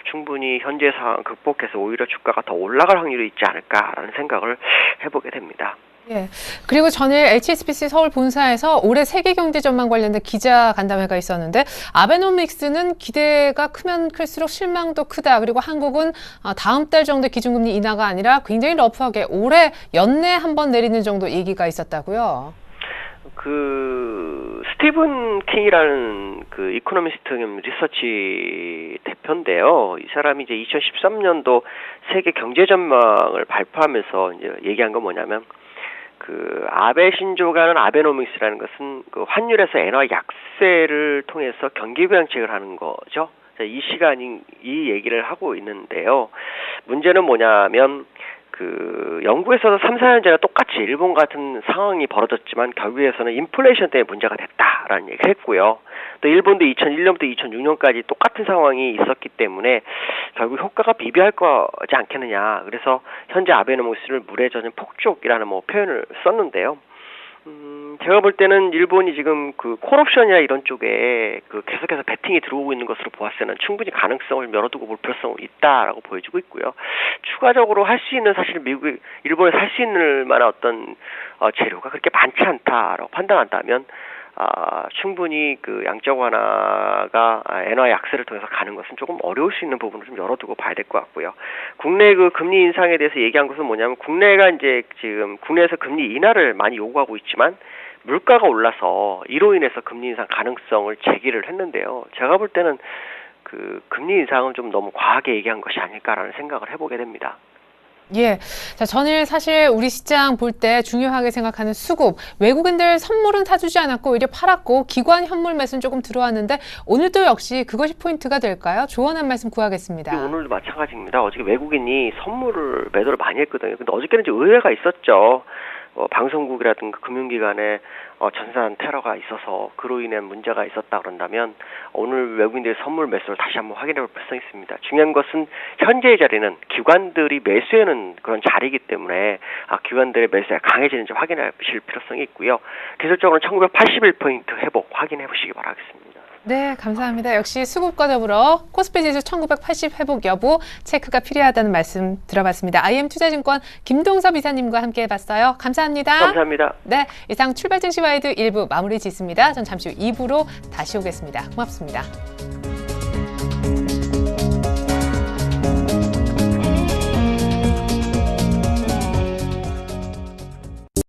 충분히 현재 상황 극복해서 오히려 주가가 더 올라갈 확률이 있지 않을까라는 생각을 해보게 됩니다. 예. 그리고 전일 HSBC 서울 본사에서 올해 세계 경제 전망 관련된 기자 간담회가 있었는데 아베노믹스는 기대가 크면 클수록 실망도 크다. 그리고 한국은 다음 달 정도 기준금리 인하가 아니라 굉장히 러프하게 올해 연내 한번 내리는 정도 얘기가 있었다고요. 그 스티븐 킹이라는 그 이코노미스트 겸 리서치 대표인데요. 이 사람이 이제 2013년도 세계 경제 전망을 발표하면서 이제 얘기한 건 뭐냐면 그 아베 신조가 하는 아베노믹스라는 것은 그 환율에서 엔화 약세를 통해서 경기 부양책을 하는 거죠. 이 시간이 이 얘기를 하고 있는데요. 문제는 뭐냐면 그 영국에서도 3, 4년 전에 똑같이 일본 같은 상황이 벌어졌지만 결국에서는 인플레이션 때문에 문제가 됐다라는 얘기를 했고요. 또 일본도 2001년부터 2006년까지 똑같은 상황이 있었기 때문에 결국 효과가 비비할 거지 않겠느냐. 그래서 현재 아베노믹스를 물에 젖은 폭죽이라는 뭐 표현을 썼는데요. 제가 볼 때는 일본이 지금 그 콜옵션이나 이런 쪽에 그 계속해서 베팅이 들어오고 있는 것으로 보았을 때는 충분히 가능성을 열어두고 볼 필요성이 있다라고 보여지고 있고요. 추가적으로 할 수 있는 사실 일본에서 할 수 있는 만한 어떤 재료가 그렇게 많지 않다라고 판단한다면 충분히 그 양적 완화가 엔화 약세를 통해서 가는 것은 조금 어려울 수 있는 부분을 좀 열어두고 봐야 될 것 같고요. 국내 그 금리 인상에 대해서 얘기한 것은 뭐냐면 국내가 이제 지금 국내에서 금리 인하를 많이 요구하고 있지만 물가가 올라서 이로 인해서 금리 인상 가능성을 제기를 했는데요. 제가 볼 때는 그 금리 인상은 좀 너무 과하게 얘기한 것이 아닐까라는 생각을 해보게 됩니다. 예. 자, 전일 사실 우리 시장 볼 때 중요하게 생각하는 수급. 외국인들 선물은 사주지 않았고 오히려 팔았고 기관 현물 매수는 조금 들어왔는데 오늘도 역시 그것이 포인트가 될까요? 조언 한 말씀 구하겠습니다. 오늘도 마찬가지입니다. 어저께 외국인이 선물을 매도를 많이 했거든요. 근데 어저께는 좀 의외가 있었죠. 방송국이라든가 금융기관에 전산 테러가 있어서 그로 인한 문제가 있었다 그런다면 오늘 외국인들의 선물 매수를 다시 한번 확인해 볼 필요성이 있습니다. 중요한 것은 현재의 자리는 기관들이 매수하는 그런 자리이기 때문에 기관들의 매수가 강해지는지 확인해 보실 필요성이 있고요. 기술적으로는 1981포인트 회복 확인해 보시기 바라겠습니다. 네, 감사합니다. 역시 수급과 더불어 코스피 지수 1980 회복 여부 체크가 필요하다는 말씀 들어봤습니다. IM투자증권 김동섭 이사님과 함께 해봤어요. 감사합니다. 감사합니다. 네, 이상 출발 증시 와이드 1부 마무리 짓습니다. 전 잠시 후 2부로 다시 오겠습니다. 고맙습니다.